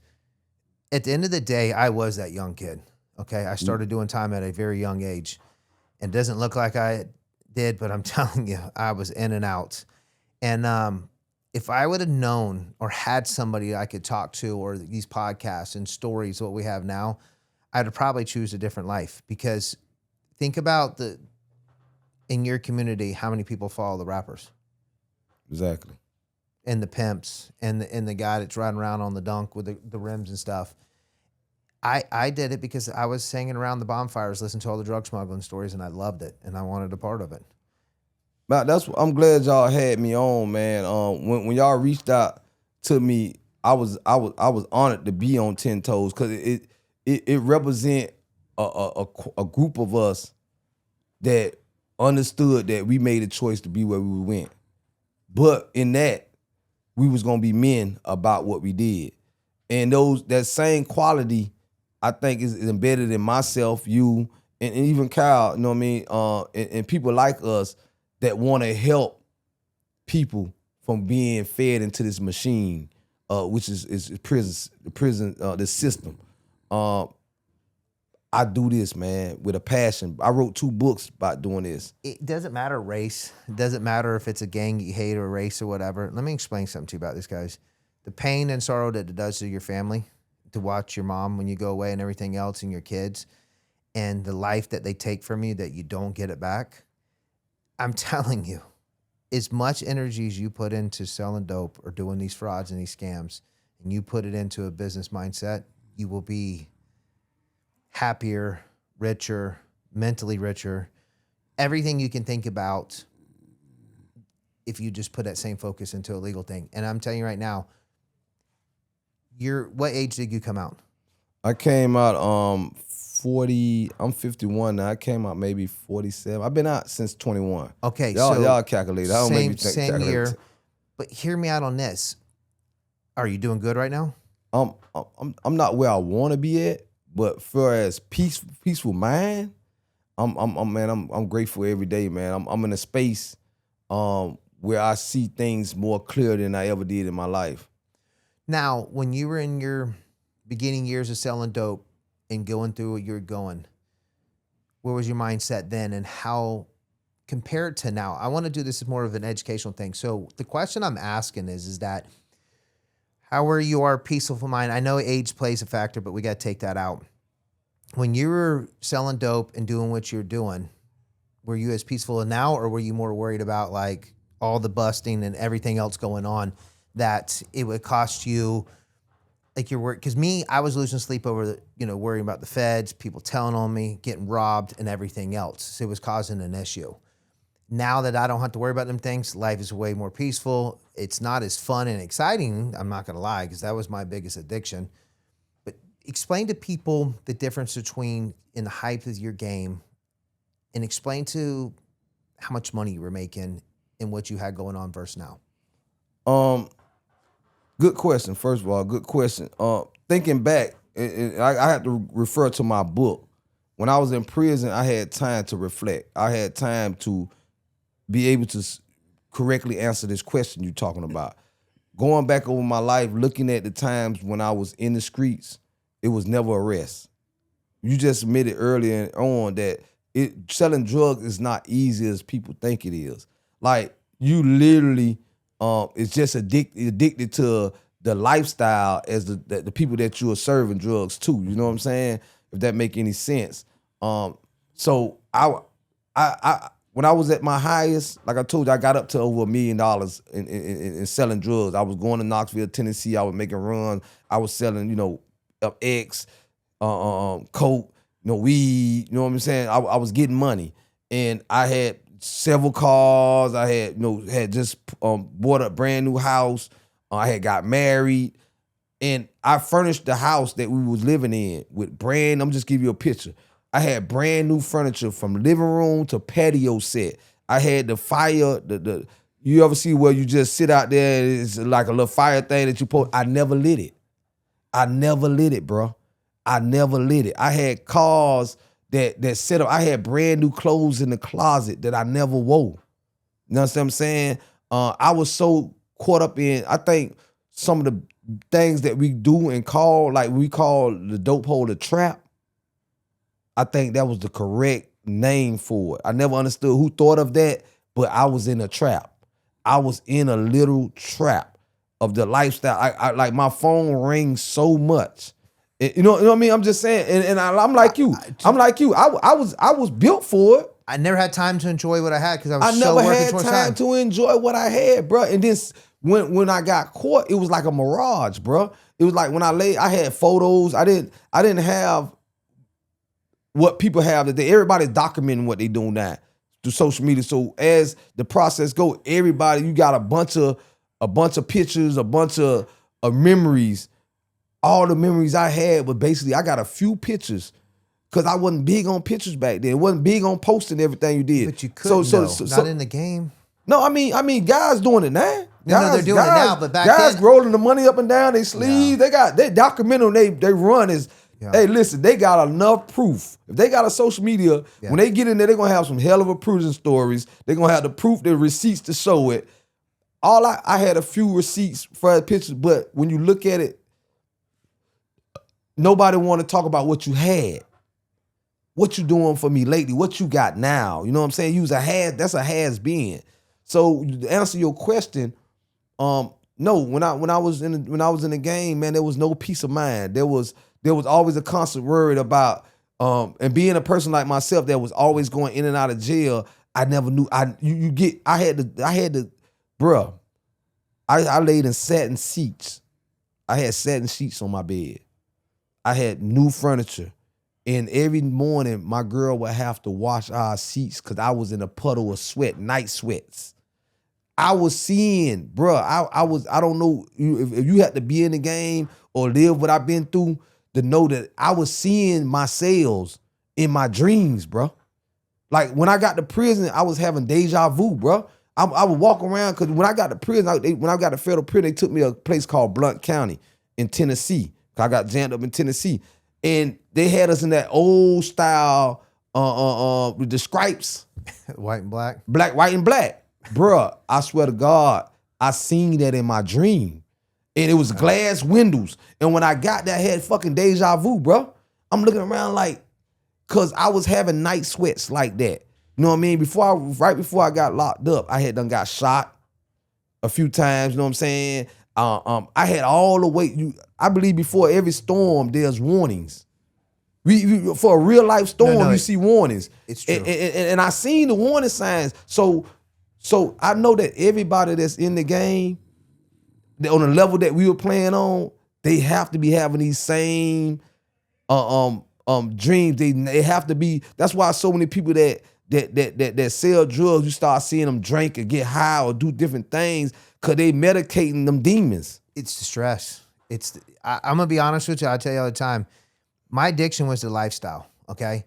at the end of the day, I was that young kid. Okay. I started doing time at a very young age. And it doesn't look like I did, but I'm telling you, I was in and out. And if I would have known or had somebody I could talk to or these podcasts and stories, what we have now, I'd probably choose a different life because think about in your community, how many people follow the rappers? Exactly. And the pimps and the guy that's riding around on the dunk with the rims and stuff. I did it because I was hanging around the bonfires, listening to all the drug smuggling stories, and I loved it, and I wanted a part of it. But I'm glad y'all had me on, man. When y'all reached out to me, I was honored to be on 10 Toes because it represent a group of us that understood that we made a choice to be where we went. But in that, we was gonna be men about what we did. And that same quality, I think, is embedded in myself, you, and even Kyle, you know what I mean? And people like us that want to help people from being fed into this machine, which is prison, the system. I do this, man, with a passion. I wrote 2 books about doing this. It doesn't matter race. It doesn't matter if it's a gang you hate or race or whatever. Let me explain something to you about this, guys. The pain and sorrow that it does to your family, to watch your mom when you go away and everything else and your kids, and the life that they take from you that you don't get it back. I'm telling you, as much energy as you put into selling dope or doing these frauds and these scams, and you put it into a business mindset, you will be happier, richer, mentally richer, everything you can think about if you just put that same focus into a legal thing. And I'm telling you right now, what age did you come out? I came out 40, I'm 51 now. I came out maybe 47. I've been out since 21. Okay, y'all calculate. I don't maybe same year. But hear me out on this. Are you doing good right now? I'm not where I want to be at, but for as peaceful mind, I'm grateful every day, man. I'm in a space where I see things more clear than I ever did in my life. Now, when you were in your beginning years of selling dope and going through what you're going, where was your mindset then, and how compared to now? I want to do this as more of an educational thing. So the question I'm asking is that how are you peaceful mind? I know age plays a factor, but we got to take that out. When you were selling dope and doing what you're doing, were you as peaceful now, or were you more worried about like all the busting and everything else going on that it would cost you like your work? Because me, I was losing sleep over, worrying about the feds, people telling on me, getting robbed and everything else. So it was causing an issue. Now that I don't have to worry about them things, life is way more peaceful. It's not as fun and exciting, I'm not going to lie, because that was my biggest addiction. But explain to people the difference between in the hype of your game, and explain to how much money you were making and what you had going on versus now. Good question. First of all, good question. Thinking back, and I had to refer to my book. When I was in prison, I had time to reflect. I had time to be able to correctly answer this question you're talking about. Going back over my life, looking at the times when I was in the streets, it was never a rest. You just admitted earlier on that selling drugs is not easy as people think it is. Like, you literally it's just addicted to the lifestyle as the people that you are serving drugs to. You know what I'm saying? If that make any sense. So I when I was at my highest, like I told you, I got up to over $1 million in selling drugs. I was going to Knoxville, Tennessee. I was making runs. I was selling, X, coke, weed. You know what I'm saying? I was getting money, and I had several cars. I had, had just bought a brand new house. I had got married, and I furnished the house that we was living in with I'm just give you a picture. I had brand new furniture from living room to patio set. I had the fire, you ever see where you just sit out there and it's like a little fire thing that you put? I never lit it. I never lit it, bro. I never lit it. I had cars that set up. I had brand new clothes in the closet that I never wore. You know what I'm saying? I was so caught up in, I think, some of the things that we do and we call the dope hole the trap. I think that was the correct name for it. I never understood who thought of that, but I was in a trap. I was in a little trap of the lifestyle. I like, my phone rings so much. You know what I mean? I'm just saying, and I'm like you. I'm like you. I was built for it. I never had time to enjoy what I had because I was so working towards time. I never had time to enjoy what I had, bro. And then when I got caught, it was like a mirage, bro. It was like when I had photos. I didn't have what people have today. Everybody's documenting what they do now through social media. So as the process go, everybody, you got a bunch of pictures, a bunch of memories. All the memories I had, but basically I got a few pictures because I wasn't big on pictures back then. Wasn't big on posting everything you did. But you couldn't, not in the game. No, I mean, guys doing it now. No, they're doing it now, but back guys then, rolling the money up and down their sleeves. Yeah. They documentary they run is. Yeah. Hey, listen, they got enough proof. If they got a social media, when they get in there, they're gonna have some hell of a prison stories. They're gonna have the proof, the receipts to show it. I had a few receipts for the pictures, but when you look at it, nobody want to talk about what you had. What you doing for me lately? What you got now? You know what I'm saying? That's a has-been. So to answer your question, no, when I was in the game, man, there was no peace of mind. There was always a constant worry about and being a person like myself that was always going in and out of jail. I never knew I had to bruh. I laid in satin seats. I had satin sheets on my bed. I had new furniture. And every morning, my girl would have to wash our seats because I was in a puddle of sweat, night sweats. I was seeing, bro. I don't know if you had to be in the game or live what I've been through to know that I was seeing my cells in my dreams, bro. Like when I got to prison, I was having deja vu, bro. I would walk around because when I got to prison, when I got to federal prison, they took me to a place called Blount County in Tennessee. I got jammed up in Tennessee. And they had us in that old style, with the stripes. White and black? Black, white, and black. Bruh, I swear to God, I seen that in my dream. And it was glass windows. And when I got there, I had fucking deja vu, bro. I'm looking around like, cause I was having night sweats like that. You know what I mean? Right before I got locked up, I had done got shot a few times. You know what I'm saying? I had all the weight. I believe before every storm, there's warnings. For a real life storm, you see warnings. It's true. And I seen the warning signs. So I know that everybody that's in the game, on the level that we were playing on, they have to be having these same dreams. They have to be. That's why so many people that sell drugs, you start seeing them drink or get high or do different things because they medicating them demons. It's the stress. I'm gonna be honest with you. I tell you all the time, my addiction was the lifestyle. Okay,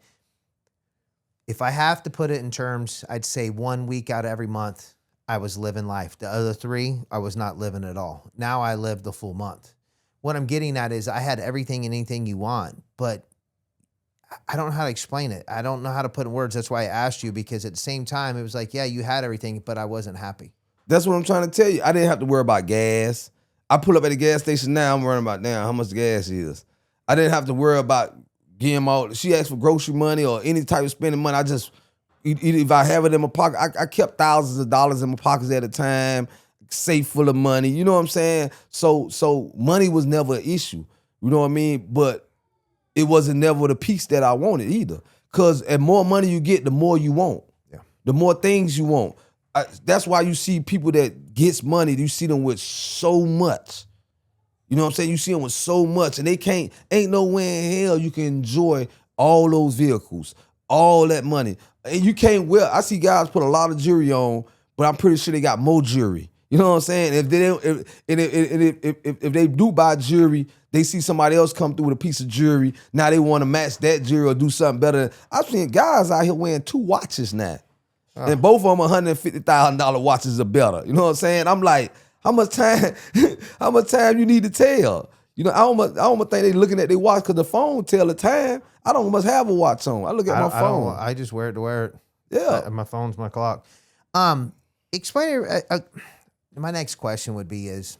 if I have to put it in terms, I'd say 1 week out of every month I was living life. The other 3, I was not living at all. Now I live the full month. What I'm getting at is I had everything and anything you want, but I don't know how to explain it. I don't know how to put in words. That's why I asked you, because at the same time, it was like, yeah, you had everything, but I wasn't happy. That's what I'm trying to tell you. I didn't have to worry about gas. I pull up at the gas station now, I'm worrying about, damn, how much the gas is. I didn't have to worry about getting all, she asked for grocery money or any type of spending money. I just, if I have it in my pocket, I kept thousands of dollars in my pockets at a time, safe full of money. You know what I'm saying? So money was never an issue. You know what I mean? But it wasn't never the piece that I wanted either. Because the more money you get, the more you want. Yeah. The more things you want. That's why you see people that gets money, you see them with so much. You know what I'm saying? You see them with so much, and they ain't nowhere in hell you can enjoy all those vehicles, all that money. And you can't I see guys put a lot of jewelry on, but I'm pretty sure they got more jewelry. You know what I'm saying? If they do buy jewelry, they see somebody else come through with a piece of jewelry. Now they want to match that jewelry or do something better. I've seen guys out here wearing 2 watches now. And both of them $150,000 watches are better. You know what I'm saying? I'm like, how much time you need to tell? You know, I almost think they looking at their watch because the phone tell the time. I don't must have a watch on. I look at my phone. I just wear it to wear it. Yeah. My phone's my clock. Explain it. My next question would be is,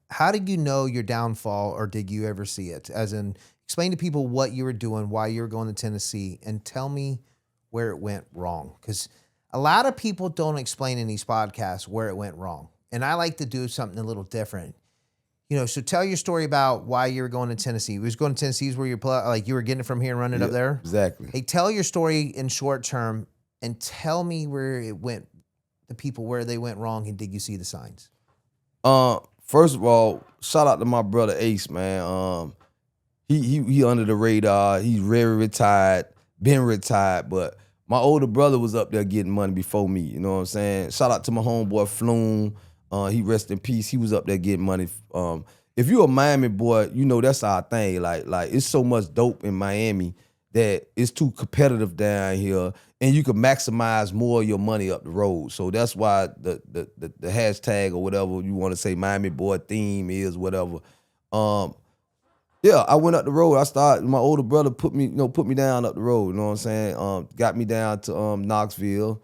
how did you know your downfall, or did you ever see it? As in, explain to people what you were doing, why you were going to Tennessee, and tell me where it went wrong. Because a lot of people don't explain in these podcasts where it went wrong. And I like to do something a little different. You know, so tell your story about why you were going to Tennessee. You was going to Tennessee is where you were getting it from here and running it up there? Exactly. Hey, tell your story in short term and tell me where it went, the people where they went wrong, and did you see the signs? First of all, shout out to my brother Ace, man. He under the radar. He's very retired, been retired, but my older brother was up there getting money before me. You know what I'm saying? Shout out to my homeboy Flume. He rest in peace. He was up there getting money. If you a Miami boy, you know that's our thing. Like it's so much dope in Miami that it's too competitive down here, and you can maximize more of your money up the road. So that's why the hashtag or whatever you want to say, Miami boy theme is whatever. Yeah, I went up the road. My older brother put me down up the road, you know what I'm saying? Got me down to Knoxville.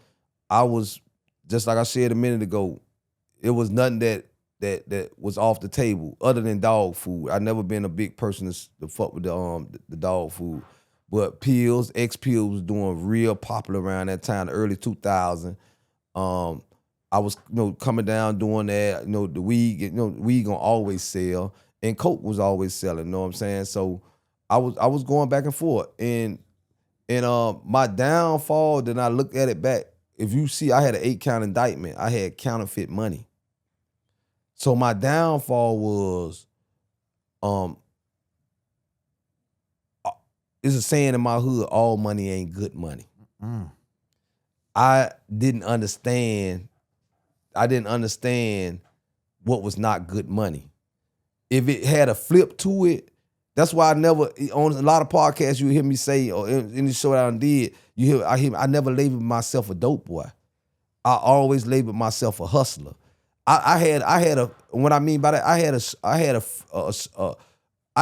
I was, just like I said a minute ago, it was nothing that was off the table other than dog food. I never been a big person to fuck with the dog food. But pills, X-Pills was doing real popular around that time, the early 2000s. I was, coming down doing that. The weed, weed gonna always sell. And Coke was always selling, you know what I'm saying? So I was going back and forth. And my downfall, then I looked at it back. If you see, I had an 8-count indictment. I had counterfeit money. So my downfall was, it's a saying in my hood, all money ain't good money. Mm. I didn't understand what was not good money. If it had a flip to it, that's why I never, on a lot of podcasts you hear me say, or in the show that I did, I never labeled myself a dope boy. I always labeled myself a hustler. I had what I mean by that, I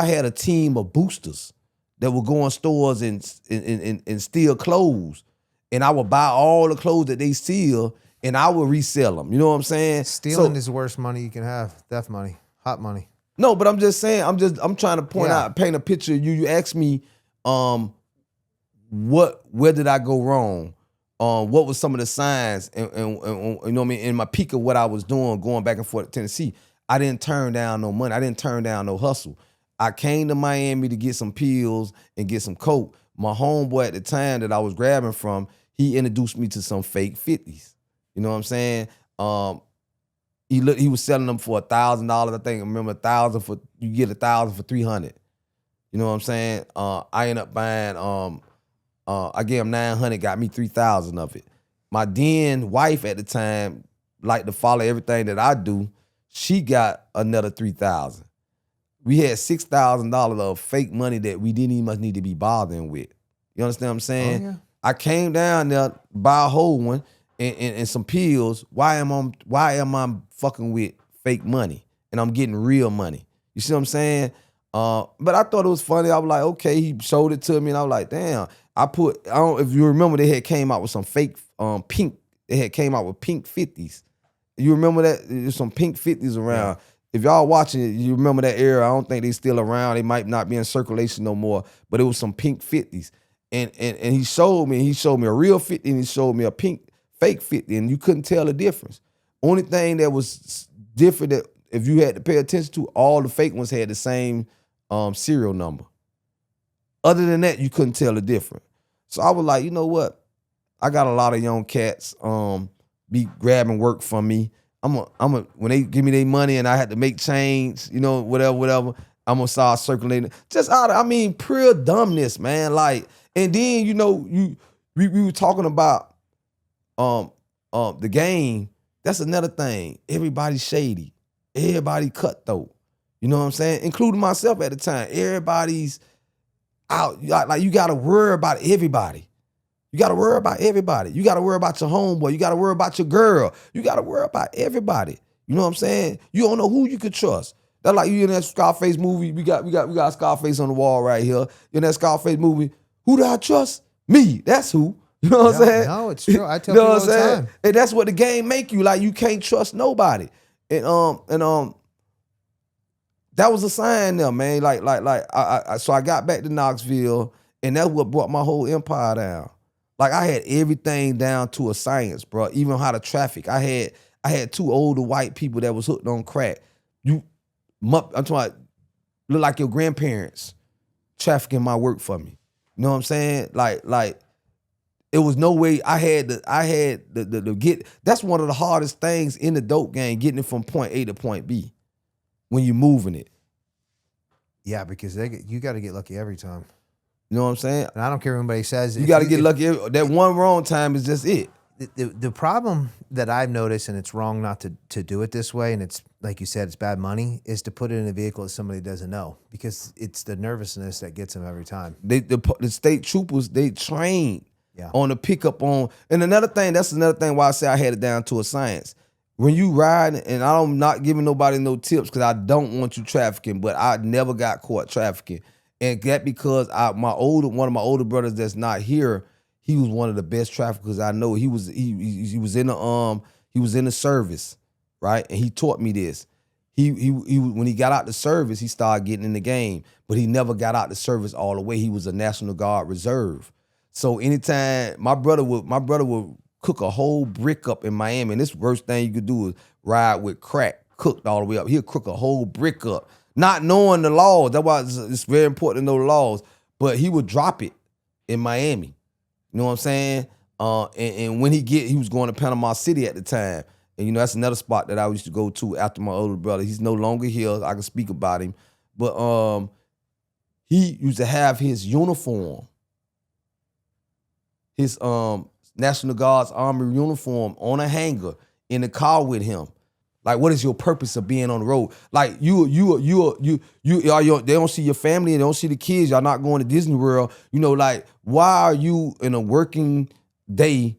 had a team of boosters that would go in stores and steal clothes, and I would buy all the clothes that they steal, and I would resell them. You know what I'm saying? Stealing is the worst money you can have. Theft money. Hot money. No, but I'm just saying, I'm trying to point out, paint a picture. You asked me, where did I go wrong? What was some of the signs and you know what I mean, in my peak of what I was doing, going back and forth to Tennessee. I didn't turn down no money. I didn't turn down no hustle. I came to Miami to get some pills and get some coke. My homeboy at the time that I was grabbing from, he introduced me to some fake 50s. You know what I'm saying? He was selling them for $1,000. I think I remember 1,000 for, you get 1,000 for 300. You know what I'm saying? I ended up buying I gave him 900, got me 3,000 of it. My then wife at the time liked to follow everything that I do. She got another 3,000. We had $6,000 of fake money that we didn't even much need to be bothering with. You understand what I'm saying? Oh, yeah. I came down there, buy a whole one and some pills. Why am I fucking with fake money? And I'm getting real money. You see what I'm saying? But I thought it was funny. I was like, okay, he showed it to me, and I was like, damn. I don't know if you remember, they had came out with some fake pink. They had came out with pink 50s. You remember that? There's some pink 50s around. Yeah. If y'all watching it, you remember that era. I don't think they still around. They might not be in circulation no more. But it was some pink 50s. And he showed me a real 50 and he showed me a pink fake 50, and you couldn't tell the difference. Only thing that was different, that if you had to pay attention to, all the fake ones had the same serial number. Other than that, you couldn't tell the difference. So I was like, you know what? I got a lot of young cats be grabbing work from me. I'm a when they give me their money and I had to make change, you know, whatever, I'm gonna start circulating. Just pure dumbness, man. Like, and then, you know, we were talking about the game. That's another thing. Everybody's shady. Everybody cutthroat. You know what I'm saying? Including myself at the time. Everybody's out. Like, you gotta worry about everybody. You got to worry about everybody. You got to worry about your homeboy. You got to worry about your girl. You got to worry about everybody. You know what I'm saying? You don't know who you could trust. That's like you in that Scarface movie. We got Scarface on the wall right here. In that Scarface movie, who do I trust? Me. That's who. You know what I'm saying? No, it's true. I tell people all the time. And that's what the game make you. Like, you can't trust nobody. And that was a sign there, man. So I got back to Knoxville, and that's what brought my whole empire down. Like, I had everything down to a science, bro. Even how to traffic. I had two older white people that was hooked on crack. I'm talking about, look like your grandparents trafficking my work for me. You know what I'm saying? Like it was no way I had to get. That's one of the hardest things in the dope game, getting it from point A to point B when you're moving it. Yeah, because you got to get lucky every time. You know what I'm saying? And I don't care what anybody says. You got to get lucky. That one wrong time is just it. The problem that I've noticed, and it's wrong not to do it this way, and it's like you said, it's bad money, is to put it in a vehicle that somebody doesn't know, because it's the nervousness that gets them every time. The state troopers, they train on the pickup on. And that's another thing why I say I had it down to a science. When you ride, and I'm not giving nobody no tips because I don't want you trafficking, but I never got caught trafficking. And that because one of my older brothers that's not here, he was one of the best traffickers I know. He was in the service, right? And he taught me this. He when he got out the service, he started getting in the game, but he never got out the service all the way. He was a National Guard reserve. So anytime my brother would cook a whole brick up in Miami, and this worst thing you could do is ride with crack cooked all the way up. He'll cook a whole brick up, not knowing the laws. That's why it's very important to know the laws. But he would drop it in Miami. You know what I'm saying? And when he was going to Panama City at the time. And, you know, that's another spot that I used to go to after my older brother. He's no longer here. I can speak about him. But he used to have his uniform, his National Guard's Army uniform on a hanger in the car with him. Like, what is your purpose of being on the road? Like, they don't see your family, and they don't see the kids. Y'all not going to Disney World. You know, like, why are you in a working day?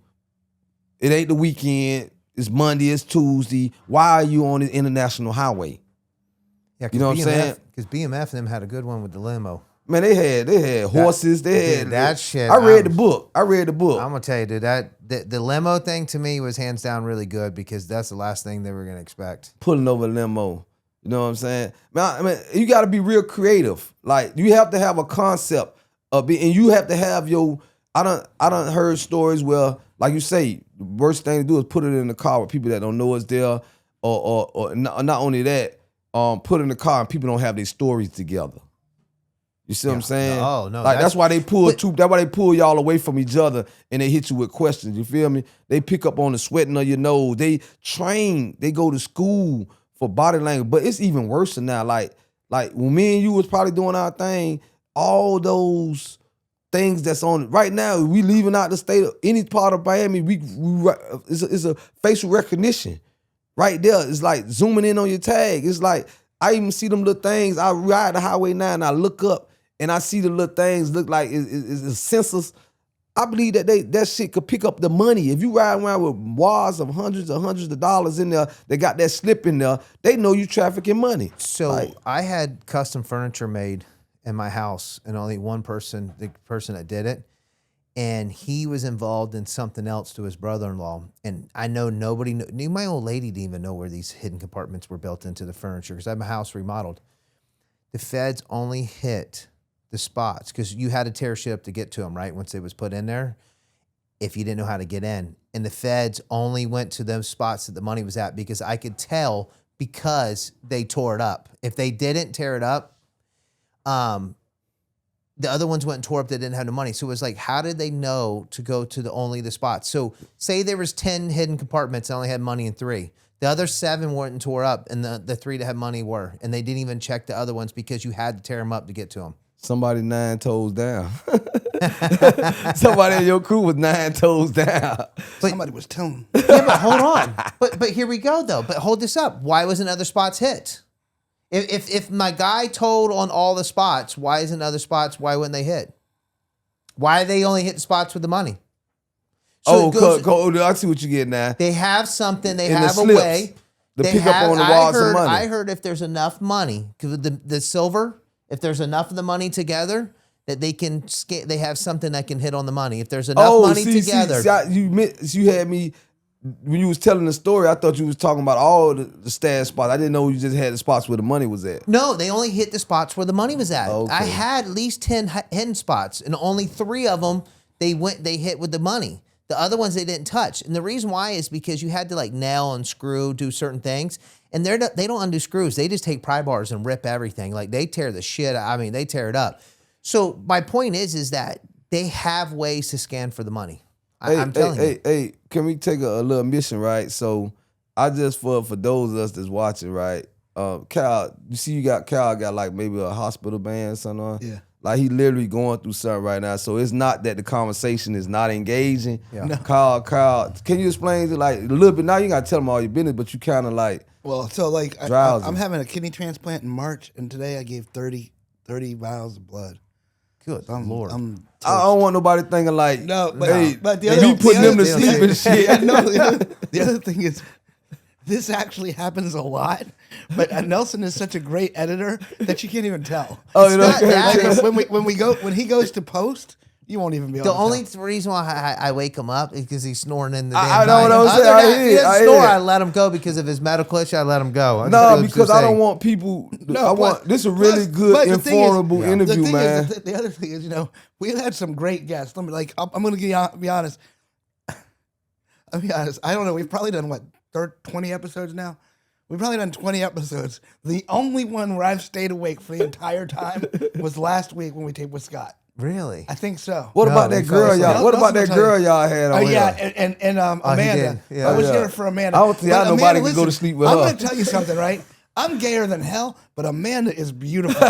It ain't the weekend. It's Monday. It's Tuesday. Why are you on the international highway? Yeah, you know what I'm saying? Because BMF and them had a good one with the limo. Man, they had horses. They had that shit. I read the book. I'm gonna tell you, dude, the limo thing to me was hands down really good, because that's the last thing they were gonna expect. Pulling over a limo. You know what I'm saying? Man, I mean, you got to be real creative. Like you have to have a concept of it, and you have to have your. I done heard stories where, like you say, the worst thing to do is put it in the car with people that don't know it's there, or not only that, put it in the car and people don't have their stories together. You see what I'm saying? Oh no, like that's why they pull that's why they pull y'all away from each other and they hit you with questions. You feel me? They pick up on the sweating of your nose. They train. They go to school for body language. But it's even worse than that. Like when me and you was probably doing our thing, all those things that's on right now, we leaving out the state of any part of Miami. It's a facial recognition right there. It's like zooming in on your tag. It's like I even see them little things. I ride the highway now and I look up and I see the little things look like it's sensors. I believe that shit could pick up the money. If you ride around with wads of hundreds of dollars in there, they got that slip in there, they know you trafficking money. So I had custom furniture made in my house, and only one person, the person that did it, and he was involved in something else to his brother-in-law. And I know nobody knew. My old lady didn't even know where these hidden compartments were built into the furniture because I have a house remodeled. The feds only hit the spots because you had to tear shit up to get to them, right? Once it was put in there, if you didn't know how to get in. And the feds only went to those spots that the money was at because I could tell because they tore it up. If they didn't tear it up, the other ones went and tore up that didn't have no money. So it was like, how did they know to go to only the spots? So say there was 10 hidden compartments and only had money in 3. The other 7 weren't and tore up, and the 3 that had money were. And they didn't even check the other ones because you had to tear them up to get to them. Somebody 9 toes down. Somebody in your crew was 9 toes down. Somebody was telling. Yeah, but hold on. But here we go, though. But hold this up. Why wasn't other spots hit? If my guy told on all the spots, why isn't other spots, why wouldn't they hit? Why they only hit the spots with the money? So I see what you get now. They have something. They In have the a slips, way. to pick up on the wads of money. I heard if there's enough money, because the silver, if there's enough of the money together, that they can they have something that can hit on the money. If there's enough money together. You had me, when you was telling the story, I thought you was talking about all the stash spots. I didn't know you just had the spots where the money was at. No, they only hit the spots where the money was at. Okay. I had at least 10 hidden spots, and only 3 of them they hit with the money. The other ones they didn't touch. And the reason why is because you had to like nail and screw, do certain things. And they don't undo screws. They just take pry bars and rip everything. Like they tear the shit. I mean, they tear it up. So my point is that they have ways to scan for the money. I'm telling you. Hey, can we take a little mission, right? So I just, for those of us that's watching, right? Cal, you see Cal got like maybe a hospital band or something on? Yeah. Like he literally going through something right now. So it's not that the conversation is not engaging. Yeah. No. Carl, can you explain it like a little bit? Now you got to tell them all your business, but you kind of like, Well, so like I'm having a kidney transplant in March, and today I gave 30 vials of blood. Good Lord. I don't want nobody thinking like, No, but, hey, but you putting them to sleep and shit. Yeah, no, the other thing is, this actually happens a lot, but Nelson is such a great editor that you can't even tell. Oh, you know, like, when he goes to post, you won't even be able to tell. The only reason why I wake him up is because he's snoring in the I damn know what night. I'm saying. Other than I that, hear. I let him go because of his medical issue. I let him go. No, because I don't want people. This is a really good, informative interview, man. The other thing is, we've had some great guests. I'm going to be honest. I'll be honest. I don't know. We've probably done 20 episodes now. We've probably done 20 episodes. The only one where I've stayed awake for the entire time was last week when we taped with Scott. Really? I think so. What about that girl y'all? What about that girl y'all had on? Oh yeah, and Amanda. Yeah. I was here for Amanda. I don't think nobody can go to sleep with her. I'm going to tell you something, right? I'm gayer than hell, but Amanda is beautiful.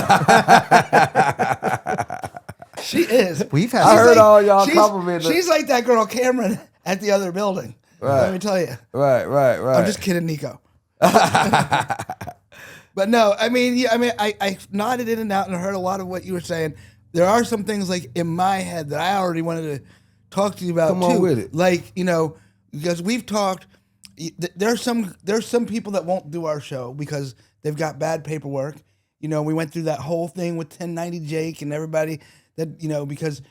She is. I heard all y'all complimenting. She's like that girl Cameron at the other building. Right. Let me tell you. Right. I'm just kidding, Nico. But no, I nodded in and out and heard a lot of what you were saying. There are some things like in my head that I already wanted to talk to you about. Come on too. with it. Like, because we've talked. There's some people that won't do our show because they've got bad paperwork. We went through that whole thing with 1090 Jake and everybody that because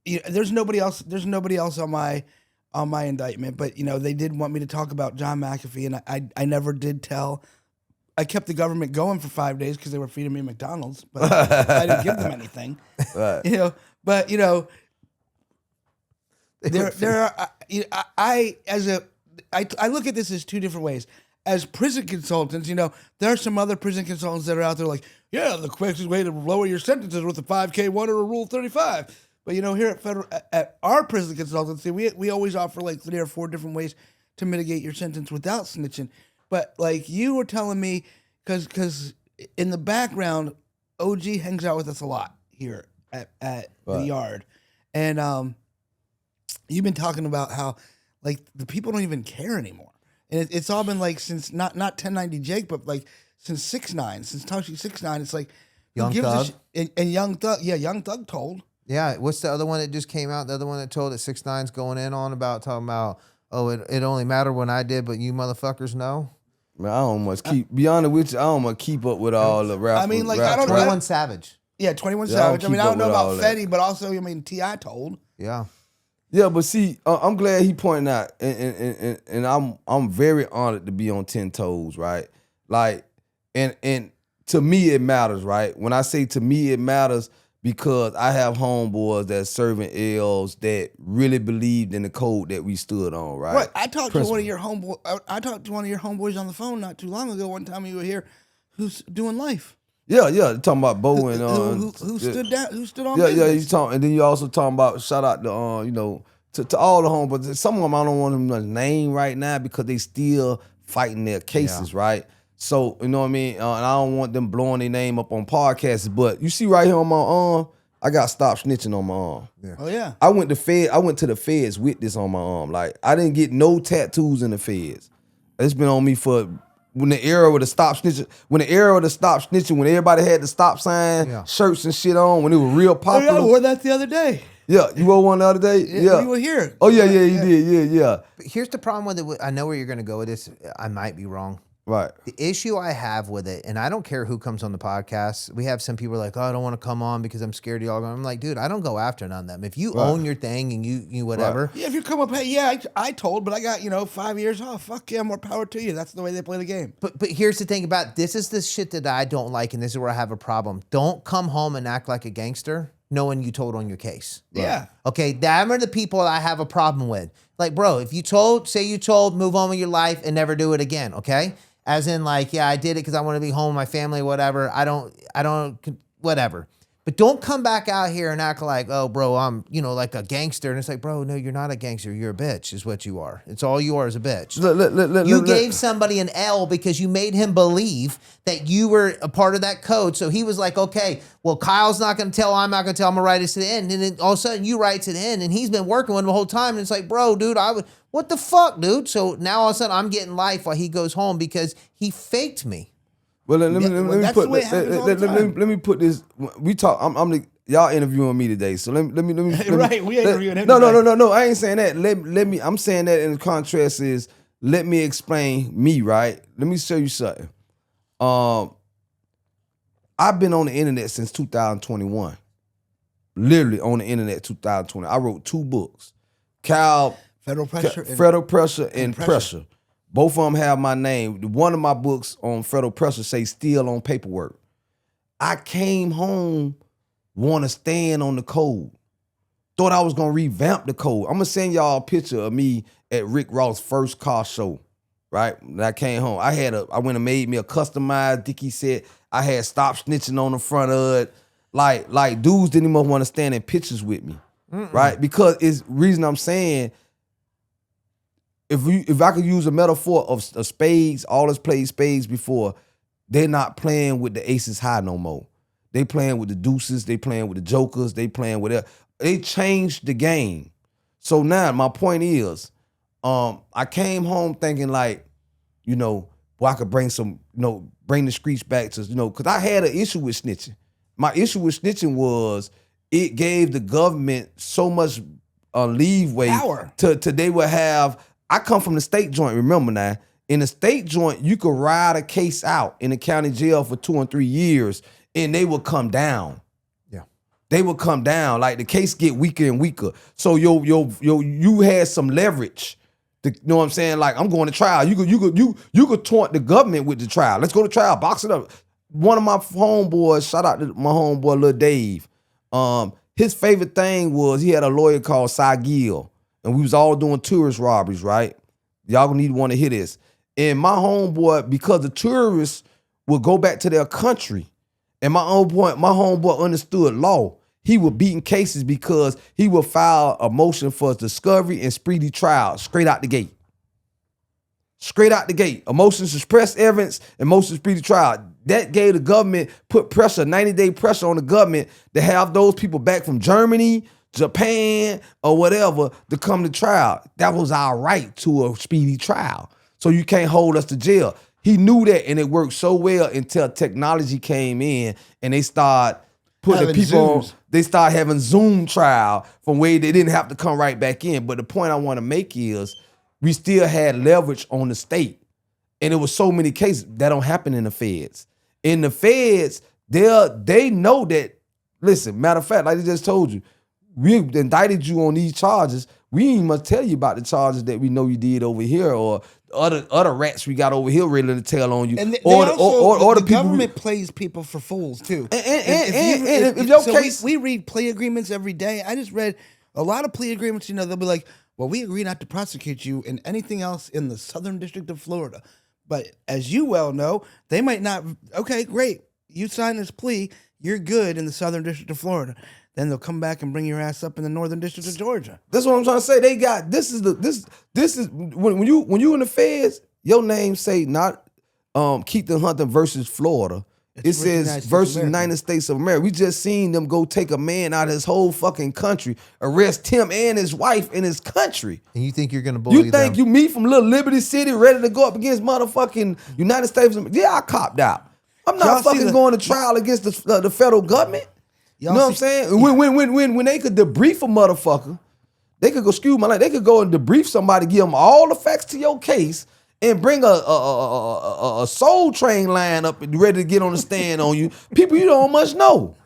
there's nobody else on my indictment, but they did want me to talk about John McAfee, and I never did tell I kept the government going for 5 days because they were feeding me McDonald's, but I didn't give them anything. Right. You know, but you know, there are I look at this as two different ways. As prison consultants, you know, there are some other prison consultants that are out there like, yeah, the quickest way to lower your sentences with a 5K1 or a Rule 35. But you know, here at our prison consultancy, we always offer like 3 or 4 different ways to mitigate your sentence without snitching. But like you were telling me, because in the background, OG hangs out with us a lot here at the yard, and you've been talking about how like the people don't even care anymore. And it's all been like since not 1090 Jake, but like since 6ix9ine, since Toshi 6ix9ine. It's like Young Thug and Young Thug, yeah, Young Thug told. Yeah, what's the other one that just came out? The other one that told that 6ix9ine's going in on about talking about, oh, it only mattered when I did, but you motherfuckers know. Man, I don't much be honest with you. I don't much keep up with all the rappers. I mean, like I don't 21 Savage. Yeah, 21 Yeah, Savage. I I mean, I don't know about that. Fetty, but also I mean T.I. told. Yeah. Yeah, but see, I'm glad he pointed out, and I'm very honored to be on 10 toes, right? Like, and to me it matters, right? When I say to me it matters, because I have homeboys that's serving L's that really believed in the code that we stood on, right? Right. I talked to one of your homeboys on the phone not too long ago. One time you were here, who's doing life. Yeah, talking about Bo and who stood down? Who stood on? Yeah, business. you talking, and then you also talking about shout out to you know, to all the homeboys. Some of them I don't want them to name right now because they still fighting their cases, right? So you know what I mean, and I don't want them blowing their name up on podcasts. But you see right here on my arm, I got stop snitching on my arm. Yeah. Oh yeah. I went to the feds with this on my arm. Like I didn't get no tattoos in the feds. It's been on me for. When the era of the stop snitching, when everybody had the stop sign, shirts and shit on, when it was real popular. Oh yeah, I wore that the other day. Yeah, you wore one the other day? Yeah. You were here. Oh yeah, you did, yeah. But here's the problem with it. I know where you're going to go with this. I might be wrong. Right. The issue I have with it, and I don't care who comes on the podcast. We have some people like, oh, I don't want to come on because I'm scared of y'all. I'm like, dude, I don't go after none of them. If you own your thing and you whatever. Yeah, if you come up, hey, yeah, I told, but I got 5 years off. Fuck yeah, more power to you. That's the way they play the game. But here's the thing about this is the shit that I don't like, and this is where I have a problem. Don't come home and act like a gangster knowing you told on your case. Yeah. Okay, them are the people I have a problem with. Like, bro, if you told, move on with your life and never do it again, okay? As in, like, yeah, I did it because I want to be home with my family, whatever. I don't, whatever. But don't come back out here and act like, oh, bro, I'm, like a gangster. And it's like, bro, no, you're not a gangster. You're a bitch is what you are. It's all you are is a bitch. You gave somebody an L because you made him believe that you were a part of that code. So he was like, okay, well, Kyle's not going to tell, I'm not going to tell, I'm going to write this to the end. And then all of a sudden you write to the end and he's been working with him the whole time. And it's like, bro, dude, what the fuck, dude? So now all of a sudden I'm getting life while he goes home because he faked me. Well, let me put this. We talk. Y'all interviewing me today, so let me. Right, we interviewing him. No. I ain't saying that. Let me. I'm saying that in contrast is let me explain me. Right. Let me show you something. I've been on the internet since 2021. Literally on the internet 2020. I wrote 2 books. Federal Pressure and Pressure. Both of them have my name. One of my books on federal pressure say still on paperwork. I came home, want to stand on the code. Thought I was going to revamp the code. I'm going to send y'all a picture of me at Rick Ross' first car show, right? When I came home. I went and made me a customized Dickie set. I had stop snitching on the front of it. Like dudes didn't even want to stand in pictures with me, right? Because it's reason I'm saying, if I could use a metaphor of spades, all us played spades before, they're not playing with the aces high no more. They playing with the deuces, they playing with the jokers, they playing with it. They changed the game. So now my point is, I came home thinking like, boy, I could bring some, bring the streets back to, because I had an issue with snitching. My issue with snitching was it gave the government so much leeway power to they would have. I come from the state joint, remember now. In the state joint, you could ride a case out in the county jail for 2 and 3 years, and they would come down. Yeah. They would come down. Like the case get weaker and weaker. So you had some leverage You know what I'm saying? Like, I'm going to trial. You could taunt the government with the trial. Let's go to trial. Box it up. One of my homeboys, shout out to my homeboy Lil Dave. His favorite thing was he had a lawyer called Cy Gill, and we was all doing tourist robberies, right? Y'all gonna need to want to hear this. And my homeboy, because the tourists would go back to their country, and my homeboy understood law. He was beating cases because he would file a motion for discovery and speedy trial straight out the gate. Straight out the gate. A motion to suppress evidence and motion to speedy trial. That gave the government, put pressure, 90-day pressure on the government to have those people back from Germany, Japan, or whatever to come to trial. That was our right to a speedy trial. So you can't hold us to jail. He knew that, and it worked so well until technology came in and they started putting Having people on. Zooms. They started having Zoom trial from where they didn't have to come right back in. But the point I want to make is we still had leverage on the state. And it was so many cases that don't happen in the feds. In the feds, they know that, listen, matter of fact, like I just told you, we indicted you on these charges. We ain't must tell you about the charges that we know you did over here or other rats we got over here ready to tell on you. And or the the people government plays people for fools too. If your case, we read plea agreements every day. I just read a lot of plea agreements. You know, they'll be like, "Well, we agree not to prosecute you in anything else in the Southern District of Florida." But as you well know, they might not. Okay, great. You sign this plea, you're good in the Southern District of Florida. Then they'll come back and bring your ass up in the Northern District of Georgia. That's what I'm trying to say. They got this is when you in the feds, your name say not Keith and Hunter versus Florida. It says versus United States of America. We just seen them go take a man out of his whole fucking country, arrest him and his wife in his country. And you think you're gonna bully them? You think you me from little Liberty City ready to go up against motherfucking United States of America? Yeah, I copped out. I'm not fucking going to trial against the federal government. You know what I'm saying? Yeah. When they could debrief a motherfucker, they could go, excuse my language, they could go and debrief somebody, give them all the facts to your case, and bring a soul train line up and ready to get on the stand on you. People you don't much know.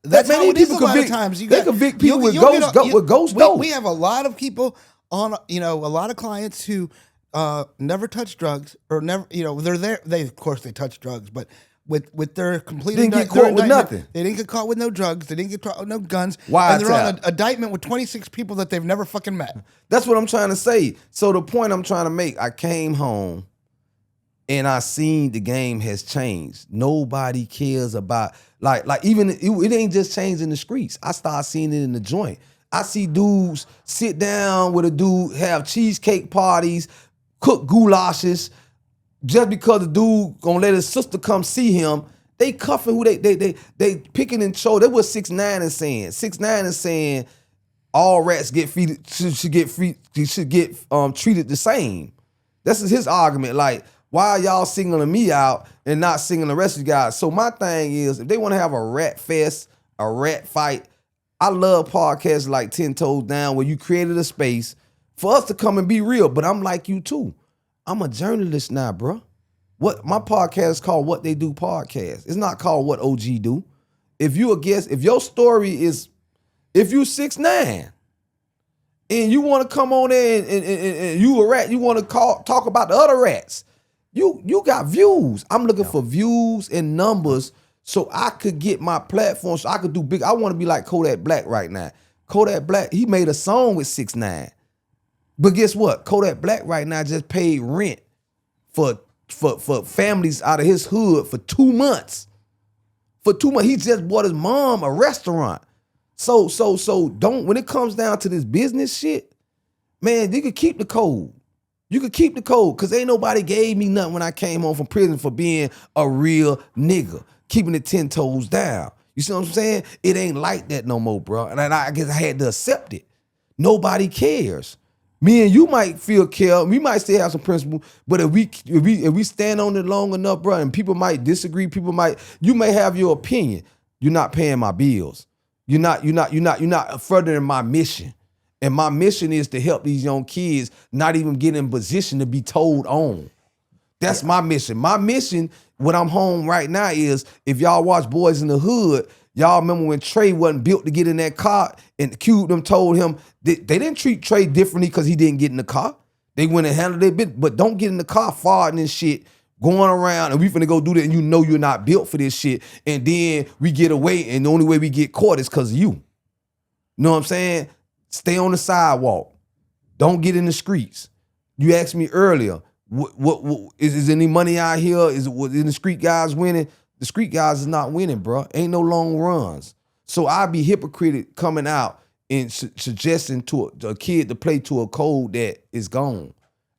That's how it is a lot of times. They convict people with ghost dope. We have a lot of people on, a lot of clients who never touch drugs or never, they're there. Of course they touch drugs, but with their complete didn't get caught with nothing. They didn't get caught with no drugs. They didn't get caught with no guns. Why? And they're on an indictment with 26 people that they've never fucking met. That's what I'm trying to say. So the point I'm trying to make, I came home and I seen the game has changed. Nobody cares about like even it ain't just changed in the streets. I start seeing it in the joint. I see dudes sit down with a dude, have cheesecake parties, cook goulashes. Just because the dude gonna let his sister come see him, they cuffing who they picking and show. That was 6ix9ine is saying. 6ix9ine is saying all rats should get treated the same. This is his argument. Like, why are y'all singling me out and not singling the rest of you guys? So my thing is, if they want to have a rat fest, a rat fight, I love podcasts like 10 Toes Down where you created a space for us to come and be real. But I'm like you too. I'm a journalist now, bro. What my podcast is called What They Do Podcast. It's not called What OG Do. If you a guest, if your story is, if you 6ix9ine and you want to come on there and you a rat, you want to talk about the other rats, you got views. I'm looking for views and numbers so I could get my platform, so I could do big. I want to be like Kodak Black right now. Kodak Black, he made a song with 6ix9ine. But guess what? Kodak Black right now just paid rent for families out of his hood for 2 months. For 2 months, he just bought his mom a restaurant. So don't, when it comes down to this business shit, man, you could keep the code. You could keep the code, because ain't nobody gave me nothing when I came home from prison for being a real nigga, keeping it 10 toes down. You see what I'm saying? It ain't like that no more, bro. And I guess I had to accept it. Nobody cares. Me and you might feel care. We might still have some principle, but if we stand on it long enough, bro, and people might disagree, you may have your opinion. You're not paying my bills. You're not furthering my mission. And my mission is to help these young kids not even get in position to be told on. That's my mission. My mission when I'm home right now is, if y'all watch Boys in the Hood, y'all remember when Trey wasn't built to get in that car and Cube them told him they didn't treat Trey differently because he didn't get in the car. They went and handled their bit, but don't get in the car farting and shit, going around and we finna go do that and you know you're not built for this shit. And then we get away and the only way we get caught is because of you. You know what I'm saying? Stay on the sidewalk. Don't get in the streets. You asked me earlier, what is any money out here? Is the street guys winning? The street guys is not winning, bro. Ain't no long runs. So I'd be hypocrite coming out and suggesting to a kid to play to a code that is gone.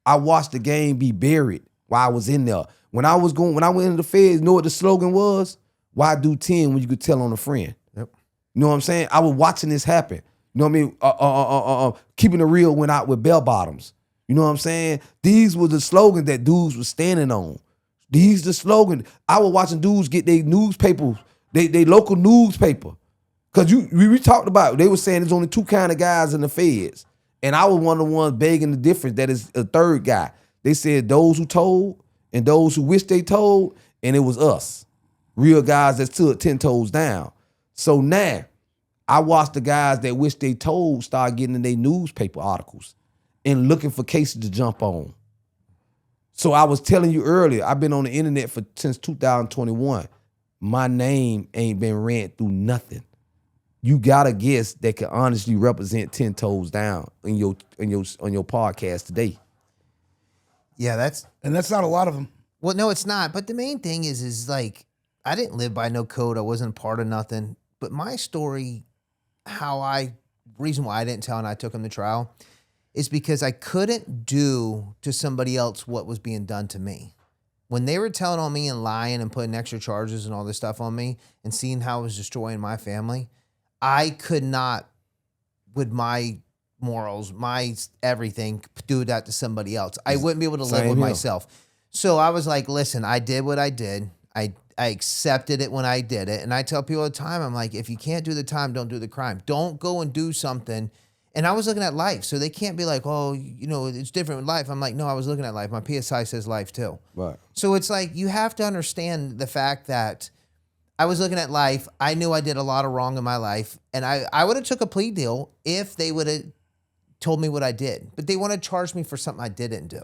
I watched the game be buried while I was in there. When I went into the feds, you know what the slogan was? Why do 10 when you could tell on a friend? Yep. You know what I'm saying? I was watching this happen. You know what I mean? Keeping it real went out with bell bottoms. You know what I'm saying? These were the slogans that dudes were standing on. These the slogan. I was watching dudes get their newspapers, they local newspaper. Cause we talked about it. They were saying there's only two kind of guys in the feds. And I was one of the ones begging the difference that is a third guy. They said those who told and those who wish they told, and it was us. Real guys that stood 10 toes down. So now, I watched the guys that wish they told start getting in their newspaper articles and looking for cases to jump on. So I was telling you earlier, I've been on the internet since 2021. My name ain't been ran through nothing. You got a guest that can honestly represent 10 toes down on your podcast today. Yeah, that's not a lot of them. well, no, it's not. But the main thing is like I didn't live by no code. I wasn't part of nothing. But my story, reason why I didn't tell and I took him to trial, is because I couldn't do to somebody else what was being done to me. When they were telling on me and lying and putting extra charges and all this stuff on me and seeing how it was destroying my family, I could not, with my morals, my everything, do that to somebody else. I wouldn't be able to live with myself. So I was like, listen, I did what I did. I accepted it when I did it. And I tell people all the time, I'm like, if you can't do the time, don't do the crime. Don't go and do something. And I was looking at life. So they can't be like, oh, it's different with life. I'm like, no, I was looking at life. My PSI says life too. Right. So it's like, you have to understand the fact that I was looking at life. I knew I did a lot of wrong in my life. And I would have took a plea deal if they would have told me what I did. But they want to charge me for something I didn't do.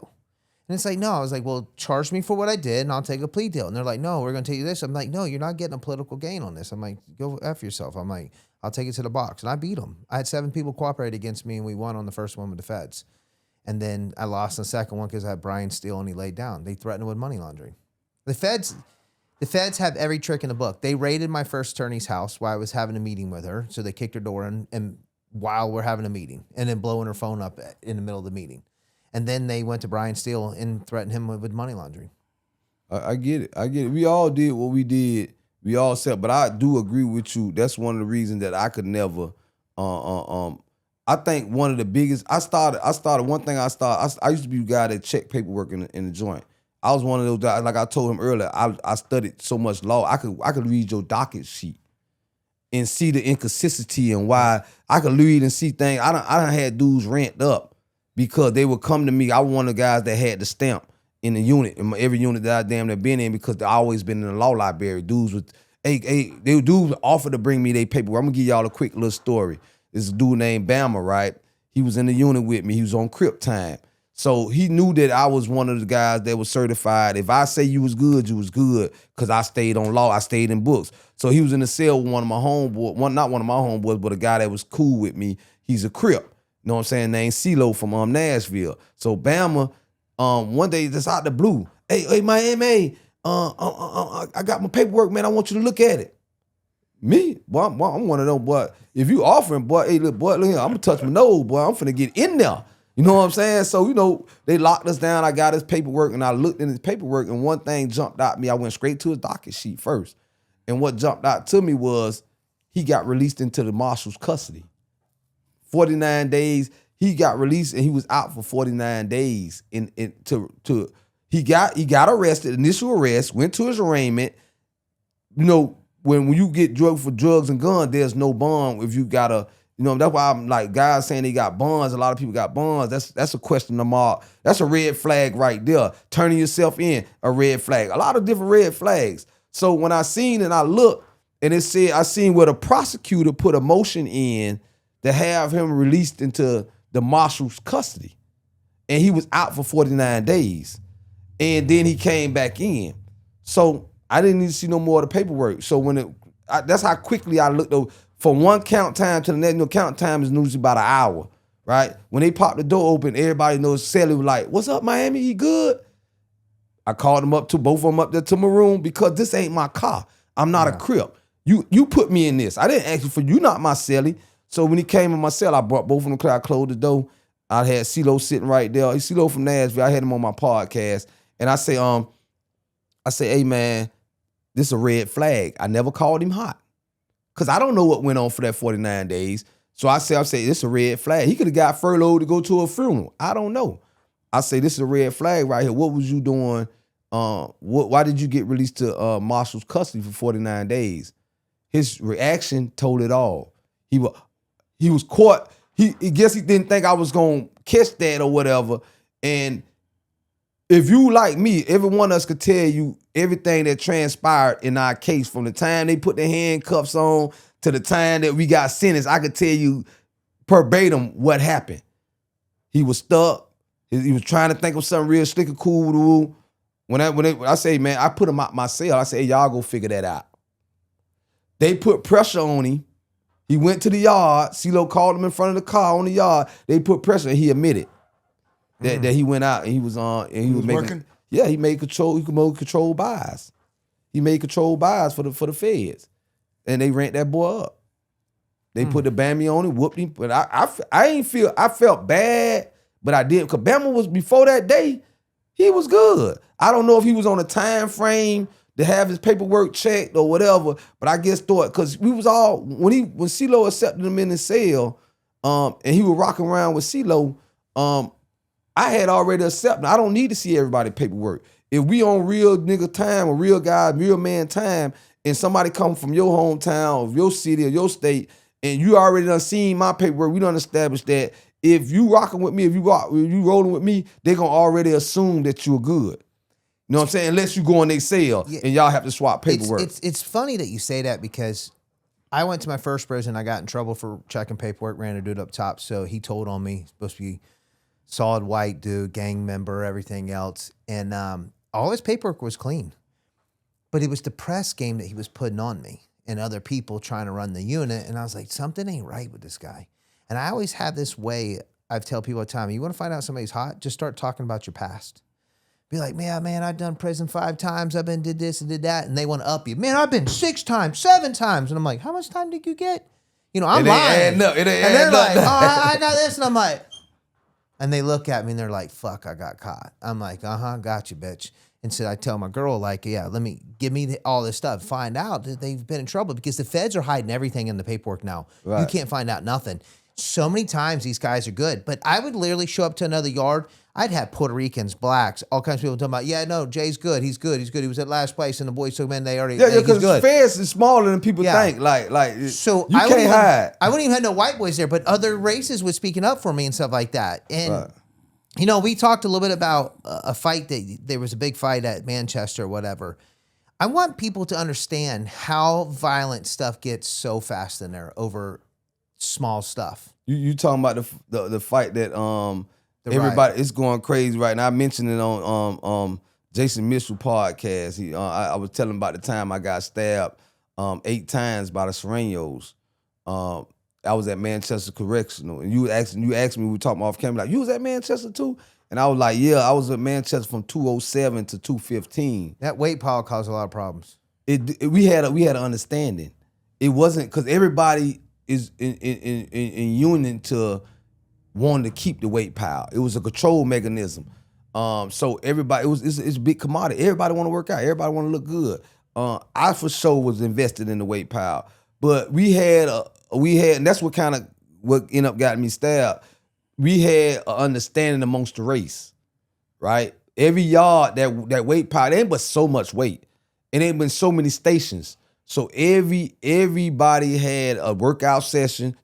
And it's like, no. I was like, well, charge me for what I did and I'll take a plea deal. And they're like, no, we're going to tell you this. I'm like, no, you're not getting a political gain on this. I'm like, go F yourself. I'm like, I'll take it to the box. And I beat them. I had 7 people cooperate against me and we won on the first one with the feds. And then I lost the second one because I had Brian Steele and he laid down. They threatened with money laundering. The feds have every trick in the book. They raided my first attorney's house while I was having a meeting with her. So they kicked her door in and while we're having a meeting and then blowing her phone up in the middle of the meeting. And then they went to Brian Steele and threatened him with money laundering. I get it. We all did what we did. We all said, but I do agree with you. That's one of the reasons that I could never. I think one of the biggest. I used to be a guy that checked paperwork in the joint. I was one of those guys. Like I told him earlier, I studied so much law. I could read your docket sheet and see the inconsistency and why. I could read and see things. I done had dudes rant up because they would come to me. I was one of the guys that had the stamp in the unit, in every unit that I damn near been in, because I always been in the law library. Dudes would offer to bring me their paperwork. I'm gonna give y'all a quick little story. This dude named Bama, right? He was in the unit with me. He was on Crip time. So he knew that I was one of the guys that was certified. If I say you was good, because I stayed on law, I stayed in books. So he was in the cell with one of my homeboys, not one of my homeboys, but a guy that was cool with me. He's a Crip. You know what I'm saying? Named CeeLo from Nashville. So Bama, one day just out the blue, hey Miami, I got my paperwork, man. I want you to look at it. Me? Boy, I'm one of them, boy. If you offering, boy, hey, look, boy, look here, I'm gonna touch my nose, boy. I'm finna get in there. You know what I'm saying? So, they locked us down. I got his paperwork and I looked in his paperwork and one thing jumped out at me. I went straight to his docket sheet first. And what jumped out to me was he got released into the marshal's custody. 49 days. He got released and he was out for 49 days. He got arrested, initial arrest, went to his arraignment. When you get drugged for drugs and guns, there's no bond if you got a. That's why I'm like, guys saying they got bonds. A lot of people got bonds. That's a question mark. That's a red flag right there. Turning yourself in, a red flag. A lot of different red flags. So when I seen and I looked and it said, I seen where the prosecutor put a motion in to have him released into the marshal's custody. and he was out for 49 days. And then he came back in. So I didn't need to see no more of the paperwork. So that's how quickly I looked over. From one count time to the next, count time is usually about an hour, right? When they popped the door open, everybody knows Sally was like, "What's up, Miami? You good?" I called them up to both of them up there to my room because this ain't my car. I'm not a Crip. You put me in this. I didn't ask you for you, not my Sally. So when he came in my cell, I brought both of them. I closed the door. I had CeeLo sitting right there. CeeLo from Nashville. I had him on my podcast, and I say, "Hey man, this is a red flag." I never called him hot. Because I don't know what went on for that 49 days. So I say, this is a red flag. He could have got furloughed to go to a funeral. I don't know. I say, this is a red flag right here. What was you doing? Why did you get released to Marshall's custody for 49 days? His reaction told it all. He was caught. He guess he didn't think I was going to catch that or whatever. And if you like me, every one of us could tell you everything that transpired in our case from the time they put the handcuffs on to the time that we got sentenced. I could tell you verbatim what happened. He was stuck. He was trying to think of something real slick and cool. When I say, man, I put him out my cell. I say, hey, y'all go figure that out. They put pressure on him. He went to the yard. CeeLo called him in front of the car on the yard. They put pressure and he admitted that he went out and he was on and he was making working? Yeah, he made control buys. He made control buys for the feds. And they ranked that boy up. They put the Bammy on him, whooped him. But I felt bad, but I did. Because Bama was, before that day, he was good. I don't know if he was on a time frame to have his paperwork checked or whatever, but I guess because we was all, when CeeLo accepted him in the cell, and he was rocking around with CeeLo, I had already accepted. I don't need to see everybody's paperwork. If we on real nigga time or real guy, real man time, and somebody come from your hometown or your city or your state, and you already done seen my paperwork, we done established that if you rocking with me, if you rolling with me, they gonna already assume that you're good. You know what I'm saying? Unless you go in their cell and y'all have to swap paperwork. It's funny that you say that because I went to my first prison. I got in trouble for checking paperwork, ran a dude up top. So he told on me, supposed to be solid white dude, gang member, everything else. And all his paperwork was clean. But it was the press game that he was putting on me and other people trying to run the unit. And I was like, something ain't right with this guy. And I always have this way, I tell people all the time, you want to find out somebody's hot? Just start talking about your past. Be like, man, I've done prison 5 times. I've been did this and did that. And they want to up you. Man, I've been 6 times, 7 times. And I'm like, how much time did you get? You know, I'm lying. It ain't and they're like, I got this. And I'm like, and they look at me and they're like, fuck, I got caught. I'm like, got you, bitch. And so I tell my girl, like, yeah, give me all this stuff. Find out that they've been in trouble because the feds are hiding everything in the paperwork now. Right. You can't find out nothing. So many times these guys are good. But I would literally show up to another yard. I'd have Puerto Ricans, blacks, all kinds of people talking about, yeah, no, Jay's good. He's good. He's good. He was at last place, and the boys took him in. They already, yeah, because feds is smaller than people think. Like, so you can't hide. I wouldn't even have no white boys there, but other races was speaking up for me and stuff like that. And, you know, we talked a little bit about a fight that there was a big fight at Manchester or whatever. I want people to understand how violent stuff gets so fast in there over small stuff. You talking about the fight that everybody is going crazy right now. I mentioned it on Jason Mitchell podcast. I was telling about the time I got stabbed 8 times by the Serenos. I was at Manchester Correctional, and you asked me, we were talking off camera, like, you was at Manchester too? And I was like, yeah, I was at Manchester from 207 to 215. That weight pile caused a lot of problems. We had an understanding. It wasn't because everybody is in union to wanting to keep the weight pile. It was a control mechanism. So everybody, it's a big commodity. Everybody want to work out. Everybody want to look good. I for sure was invested in the weight pile, but we had, and that's what ended up got me stabbed. We had an understanding amongst the race, right? Every yard that weight pile, there ain't but so much weight, and there ain't been so many stations. So everybody had a workout station.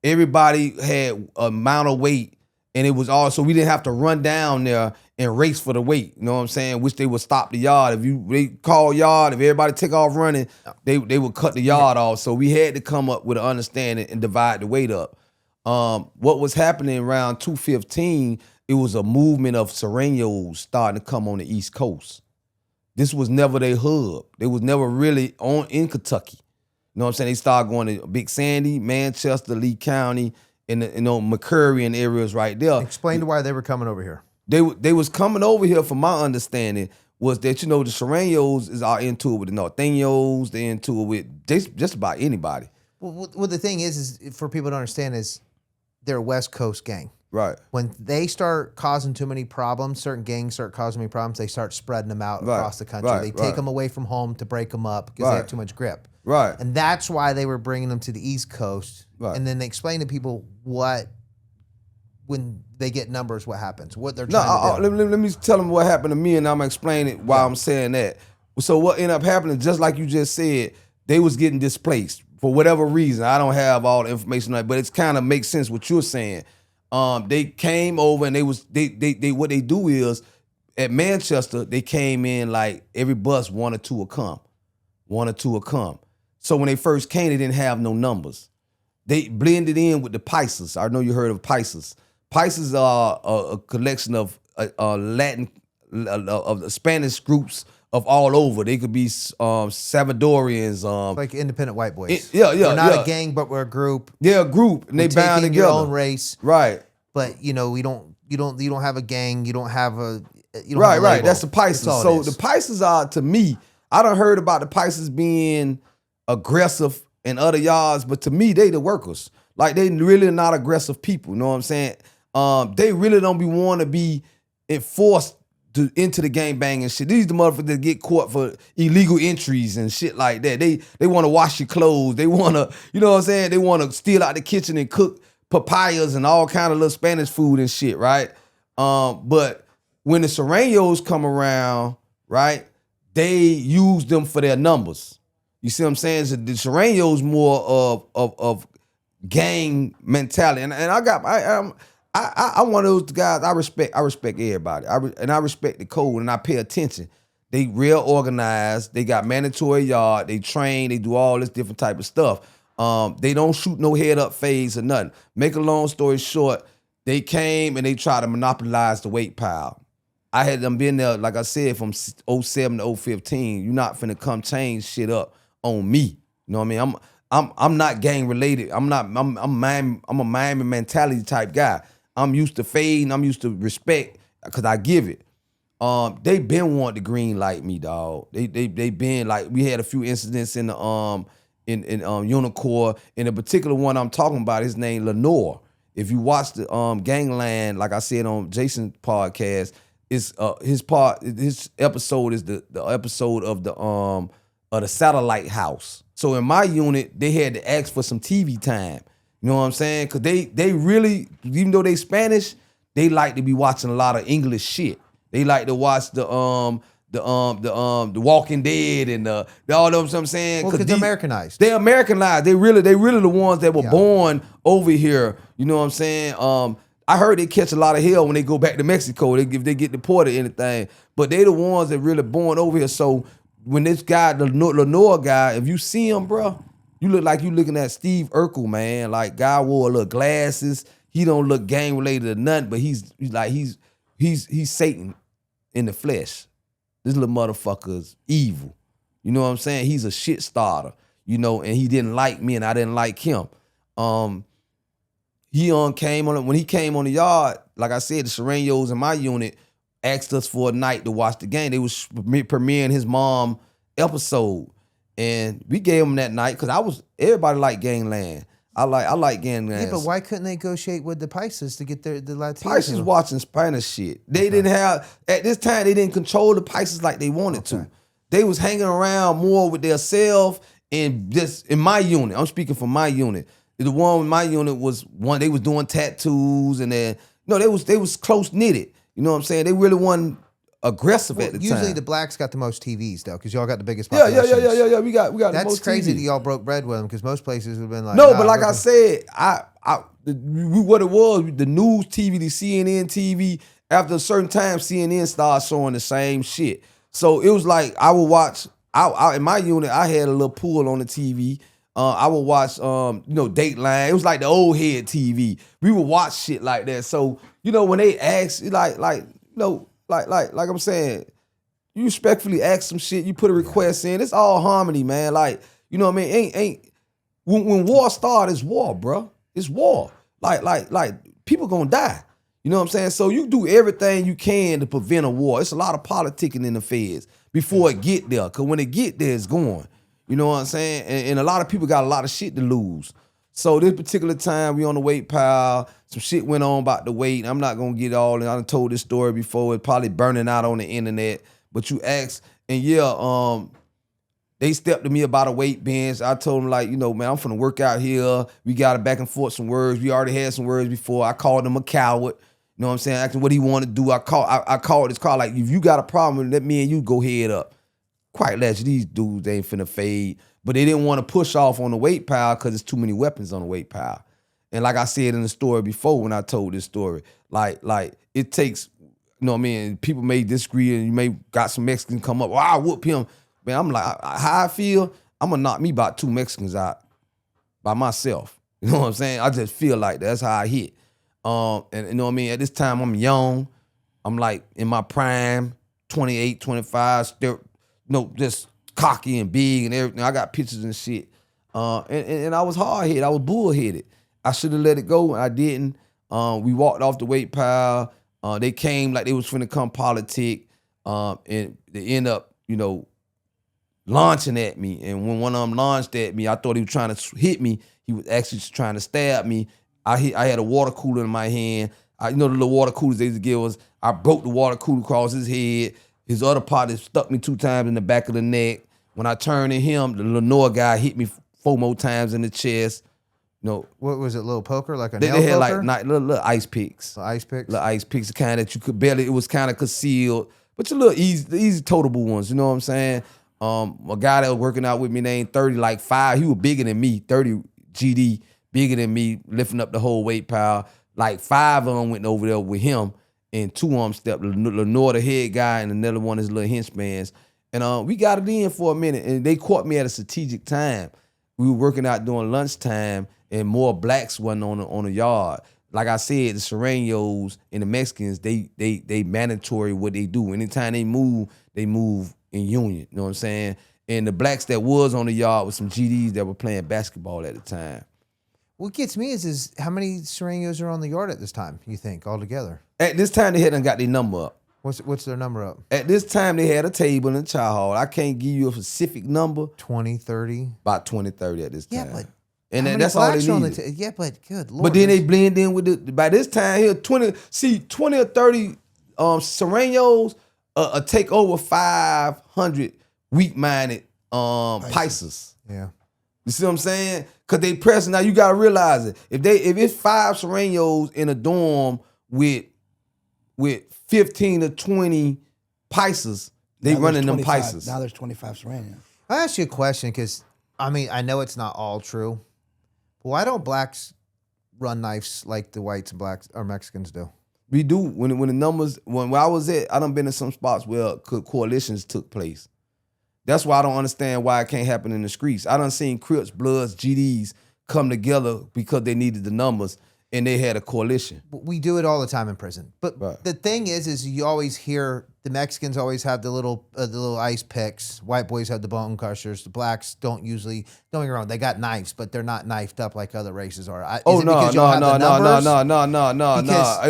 Everybody had a amount of weight, and it was all, so we didn't have to run down there and race for the weight. You know what I'm saying? Which they would stop the yard. They call yard, if everybody take off running, they would cut the yard off. So we had to come up with an understanding and divide the weight up. What was happening around 215, it was a movement of Serenos starting to come on the East Coast. This was never their hub. They was never really in Kentucky. You know what I'm saying? They started going to Big Sandy, Manchester, Lee County, and McCurry and areas right there. Explain to why they were coming over here. They was coming over here, from my understanding, was that, the Serenos are into it with the Norteños, they into it with just about anybody. Well, the thing is for people to understand is they're a West Coast gang. Right. When they start causing too many problems, certain gangs start causing many problems, they start spreading them out across the country. They take them away from home to break them up because they have too much grip. Right. And that's why they were bringing them to the East Coast. Right. And then they explain to people when they get numbers, what happens, what they're trying to do. Let me tell them what happened to me, and I'm going to explain it while I'm saying that. So what ended up happening, just like you just said, they was getting displaced for whatever reason. I don't have all the information on it, but it kind of makes sense what you're saying. They came over, and they what they do is, at Manchester, they came in like every bus, one or two will come. So when they first came, they didn't have no numbers. They blended in with the Pisces. I know you heard of Pisces. Pisces are a collection of Latin, of the Spanish groups of all over. They could be Salvadorians. Like independent white boys. We're not a gang, but we're a group. They're a group, and they bound together. Your own race, right? But you don't have a gang. You don't have a right. That's the Pisces. So the Pisces are, to me, I done heard about the Pisces being aggressive in other yards, but to me, they the workers. Like, they really not aggressive people. You know what I'm saying? They really don't want to be enforced into the gangbang and shit. These the motherfuckers that get caught for illegal entries and shit like that. They want to wash your clothes. They want to, you know what I'm saying? They want to steal out the kitchen and cook papayas and all kind of little Spanish food and shit, right? But when the Serenos come around, right, they use them for their numbers. You see what I'm saying? So the Serenos more of gang mentality, and I'm one of those guys. I respect everybody. I respect the code, and I pay attention. They real organized. They got mandatory yard. They train. They do all this different type of stuff. They don't shoot no head up fades or nothing. Make a long story short, they came and they tried to monopolize the weight pile. I had them been there, like I said, from 07 to 015. You're not finna come change shit up on me. You know what I mean? I'm not gang related. I'm a Miami mentality type guy. I'm used to fading. I'm used to respect because I give it. They been wanting to green light me, dog. They been like, we had a few incidents in the Unicor. In a particular one I'm talking about, his name Lenore. If you watch the Gangland, like I said on Jason's podcast, his episode is the episode of the satellite house. So in my unit, they had to ask for some TV time. You know what I'm saying? Cause they really, even though they Spanish, they like to be watching a lot of English shit. They like to watch the Walking Dead and all those. I'm saying, well, because they're Americanized. They're Americanized. They really the ones that were born over here. You know what I'm saying? I heard they catch a lot of hell when they go back to Mexico. If they get deported or anything, but they the ones that really born over here. So when this guy, the Lenore guy, if you see him, bro, you look like you looking at Steve Urkel, man. Like, guy wore little glasses. He don't look gang related or nothing, but he's Satan in the flesh. This little motherfucker's evil. You know what I'm saying? He's a shit starter, you know, and he didn't like me and I didn't like him. He came on when he came on the yard, like I said, the Serenos in my unit asked us for a night to watch the game. They was premiering his mom episode. And we gave him that night because everybody like Gangland. I like Gangland. Yeah, but why couldn't they negotiate with the Pisces to get the Latinos? Pisces watching Spanish shit. They didn't have, at this time, they didn't control the Pisces like they wanted to. They was hanging around more with their self and just, in my unit, I'm speaking for my unit. The one in my unit was one, they was doing tattoos and then, they was close knitted. You know what I'm saying? They really wasn't aggressive at the time. Usually the blacks got the most TVs though, because y'all got the biggest populations. Yeah. We got the That's most crazy TV. that y'all broke bread with them, because most places would have been like, no, but like I said, what it was, the news TV, the CNN TV, after a certain time, CNN started showing the same shit. So it was like I would watch. In my unit, I had a little pool on the TV. I would watch, Dateline. It was like the old head TV. We would watch shit like that. So, when they ask, like I'm saying, you respectfully ask some shit, you put a request in. It's all harmony, man. Like, you know what I mean? Ain't when war start, it's war, bro. It's war. Like people gonna die. You know what I'm saying? So you do everything you can to prevent a war. It's a lot of politicking in the feds before it get there. Cause when it get there, it's going. You know what I'm saying? And a lot of people got a lot of shit to lose. So this particular time, we on the weight pile. Some shit went on about the weight. I'm not gonna get all in. I done told this story before. It's probably burning out on the internet. But you asked, and they stepped to me about a weight bench. I told them, like, man, I'm finna work out here. We got a back and forth some words. We already had some words before. I called him a coward. You know what I'm saying? Asking what he want to do. I called this call, like, if you got a problem, let me and you go head up. Quite legend, these dudes, they ain't finna fade. But they didn't want to push off on the weight pile because there's too many weapons on the weight pile. And like I said in the story before when I told this story, like it takes, you know what I mean, people may disagree and you may got some Mexicans come up, I whoop him. Man, I'm like, how I feel, I'm gonna knock me about 2 Mexicans out by myself. You know what I'm saying? I just feel like that. That's how I hit. And you know what I mean? At this time, I'm young. I'm like in my prime, 28, 25, still, just cocky and big and everything. I got pictures and shit. And I was hard-headed. I was bullheaded. I should have let it go, and I didn't. We walked off the weight pile. They came like they was finna come politic, and they end up, launching at me. And when one of them launched at me, I thought he was trying to hit me. He was actually just trying to stab me. I had a water cooler in my hand. The little water coolers they used to give us. I broke the water cooler across his head. His other partner stuck me 2 times in the back of the neck. When I turned to him, the Lenore guy hit me 4 more times in the chest. What was it, little poker, like a they nail had poker? like little ice picks. Little ice picks? Little ice picks, the kind that you could barely, it was kind of concealed. But your little easy toteable ones, you know what I'm saying? A guy that was working out with me named 30, like 5, he was bigger than me, 30 GD, bigger than me, lifting up the whole weight pile. Like 5 of them went over there with him, and 2 of them stepped, Lenore, the head guy, and another one his little henchmans. And we got it in for a minute, and they caught me at a strategic time. We were working out during lunchtime, and more blacks wasn't on the yard. Like I said, the Sereños and the Mexicans, they mandatory what they do. Anytime they move in union. You know what I'm saying? And the blacks that was on the yard with some GDs that were playing basketball at the time. What gets me is how many Sereños are on the yard at this time, you think, altogether? At this time, they hadn't got their number up. What's their number up? At this time, they had a table in the chow hall. I can't give you a specific number. 20, 30? About 20, 30 at this time. Yeah, but and that's all they needed. Yeah, but good Lord. But then they blend in with by this time here, 20 or 30 Sereños take over 500 weak-minded Pisces. Yeah. You see what I'm saying? Because they pressing. Now you gotta realize it. If it's 5 Sereños in a dorm with 15 to 20 Pisces, they running them Pisces. Now there's 25 Sereños. I'll ask you a question because, I know it's not all true. But why don't blacks run knives like the whites and blacks or Mexicans do? We do. When the numbers, when I was at, I done been in some spots where coalitions took place. That's why I don't understand why it can't happen in the streets. I done seen Crips, Bloods, GDs come together because they needed the numbers and they had a coalition. We do it all the time in prison. But right. The thing is you always hear the Mexicans always have the little ice picks. White boys have the bone crushers. The blacks don't usually. Don't get me wrong, they got knives, but they're not knifed up like other races are. No. Because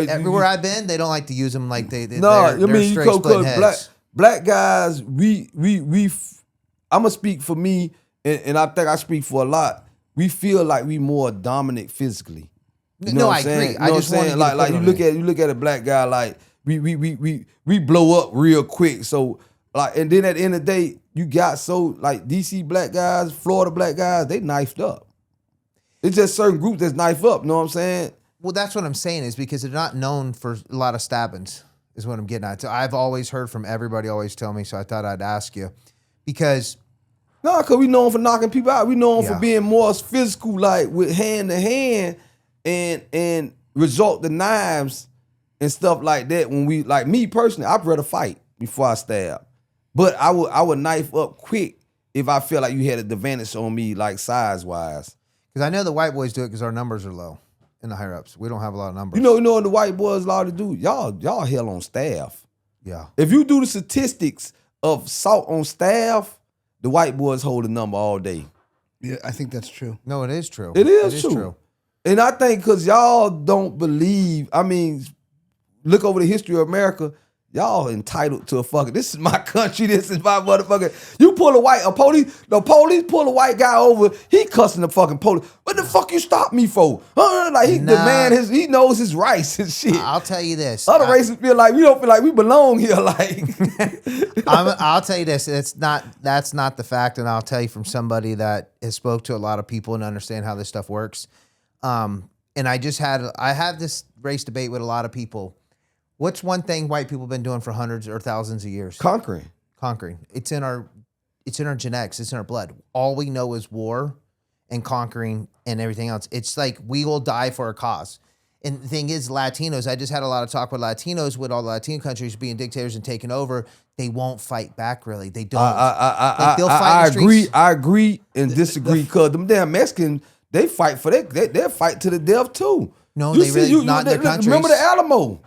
everywhere I've been, they don't like to use them like they. No, they're you straight split heads. Black guys, we I'm gonna speak for me, and I think I speak for a lot. We feel like we more dominant physically. You know what I'm saying? Agree. You know what I'm saying? Like you look at a black guy, like we blow up real quick. So like, and then at the end of the day, you got like DC black guys, Florida black guys, they knifed up. It's just certain groups that's knife up. You know what I'm saying? Well, that's what I'm saying is because they're not known for a lot of stabbings. Is what I'm getting at. So I've always heard from everybody always tell me. So I thought I'd ask you because. No, because we known for knocking people out. We known for being more physical, like with hand to hand, and resort to knives and stuff like that. When we, like me personally, I'd rather fight before I stab, but I would knife up quick if I feel like you had an advantage on me, like size-wise. Because I know the white boys do it because our numbers are low in the higher ups. We don't have a lot of numbers. You know what the white boys allowed to do? Y'all hell on staff. Yeah. If you do the statistics of salt on staff, the white boys hold the number all day. Yeah, I think that's true. No, it is true. It is true. And I think because y'all don't believe, I mean, look over the history of America, y'all entitled to a fucking, this is my country, this is my motherfucker. You pull the police pull a white guy over, he cussing the fucking police. What the fuck you stop me for? Like he he knows his rights and shit. I'll tell you this. Other races feel like we don't feel like we belong here. Like I'll tell you this. That's not the fact, and I'll tell you from somebody that has spoke to a lot of people and understand how this stuff works. And I had this race debate with a lot of people. What's one thing white people have been doing for hundreds or thousands of years? Conquering. It's in our genetics. It's in our blood. All we know is war and conquering and everything else. It's like we will die for a cause. And the thing is, Latinos, I just had a lot of talk with Latinos, with all the Latino countries being dictators and taking over. They won't fight back, really. They don't. I agree and disagree because them damn Mexicans, they fight for that. They'll fight to the death too. No, they really not in their countries. Remember the Alamo.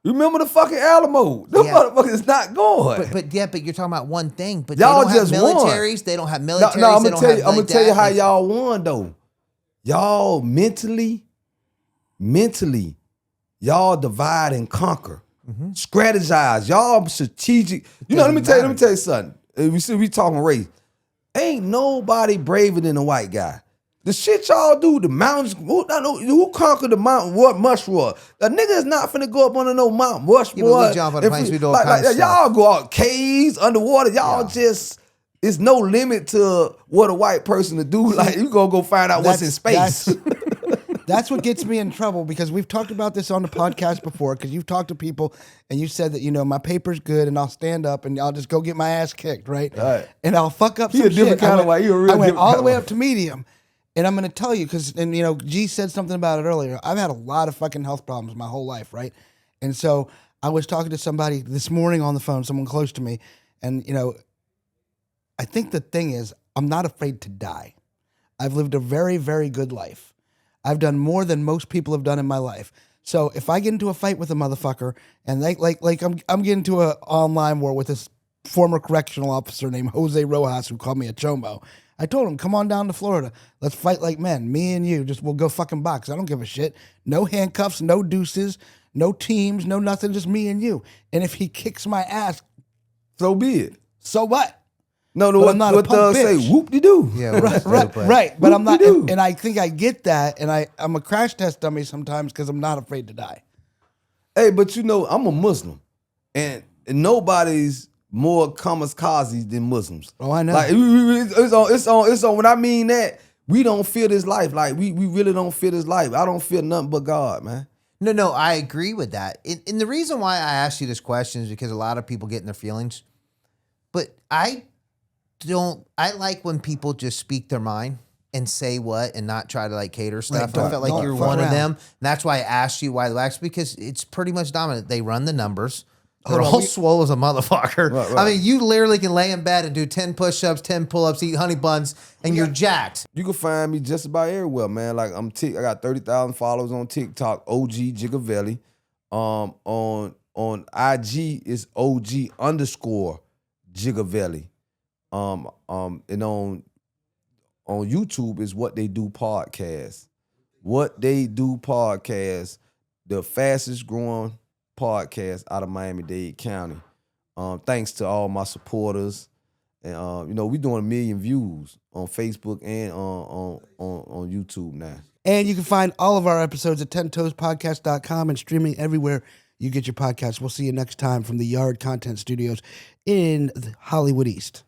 You remember the fucking Alamo? Them motherfuckers not going. But you're talking about one thing. But y'all they don't have militaries. Won. They don't have militaries. No, I'm gonna tell you how y'all won though. Y'all mentally, y'all divide and conquer. Mm-hmm. Strategize. Y'all strategic. Let me tell you something. We talking race. Ain't nobody braver than a white guy. The shit y'all do, the mountains, who conquered the mountain, what Mushrock? A nigga is not finna go up under no Mount Mushrock. Yeah, we jump on the planes, we do all kinds of stuff. Y'all go out caves, underwater, y'all just, it's no limit to what a white person to do. Like, you gonna go find out what's in space. That's what gets me in trouble because we've talked about this on the podcast before because you've talked to people and you said that, my paper's good and I'll stand up and I'll just go get my ass kicked, right? And I'll fuck up some shit. Different kind of white. I went all the way up to medium. And I'm going to tell you, because, G said something about it earlier. I've had a lot of fucking health problems my whole life, right? And so I was talking to somebody this morning on the phone, someone close to me. And, I think the thing is, I'm not afraid to die. I've lived a very, very good life. I've done more than most people have done in my life. So if I get into a fight with a motherfucker, and I'm getting into an online war with this former correctional officer named Jose Rojas who called me a chomo. I told him, come on down to Florida. Let's fight like men. Me and you. We'll go fucking box. I don't give a shit. No handcuffs, no deuces, no teams, no nothing. Just me and you. And if he kicks my ass, so be it. So what? No, what thugs say, whoop-de-doo. Yeah, right. But I'm not, and I think I get that, and I'm a crash test dummy sometimes because I'm not afraid to die. Hey, but I'm a Muslim, and nobody's more kamikaze than Muslims. Oh, I know. Like it's on. When I mean that, we don't fear this life. Like we really don't fear this life. I don't fear nothing but God, man. No, I agree with that. And the reason why I asked you this question is because a lot of people get in their feelings. But I like when people just speak their mind and say what and not try to cater stuff. I felt like you're one of them. And that's why I asked you why the wax, because it's pretty much dominant. They run the numbers. They're all swole as a motherfucker. Right. I mean, you literally can lay in bed and do 10 push-ups, 10 pull-ups, eat honey buns, and you're jacked. You can find me just about everywhere, man. Like I got 30,000 followers on TikTok, OG Gigaveli. On IG is OG_Gigaveli. And on YouTube is What They Do Podcast. What They Do Podcast, the fastest growing podcast out of Miami-Dade County. Thanks to all my supporters. And we doing 1 million views on Facebook and on YouTube now. And you can find all of our episodes at 10toespodcast.com and streaming everywhere you get your podcasts. We'll see you next time from the Yard Content Studios in Hollywood East.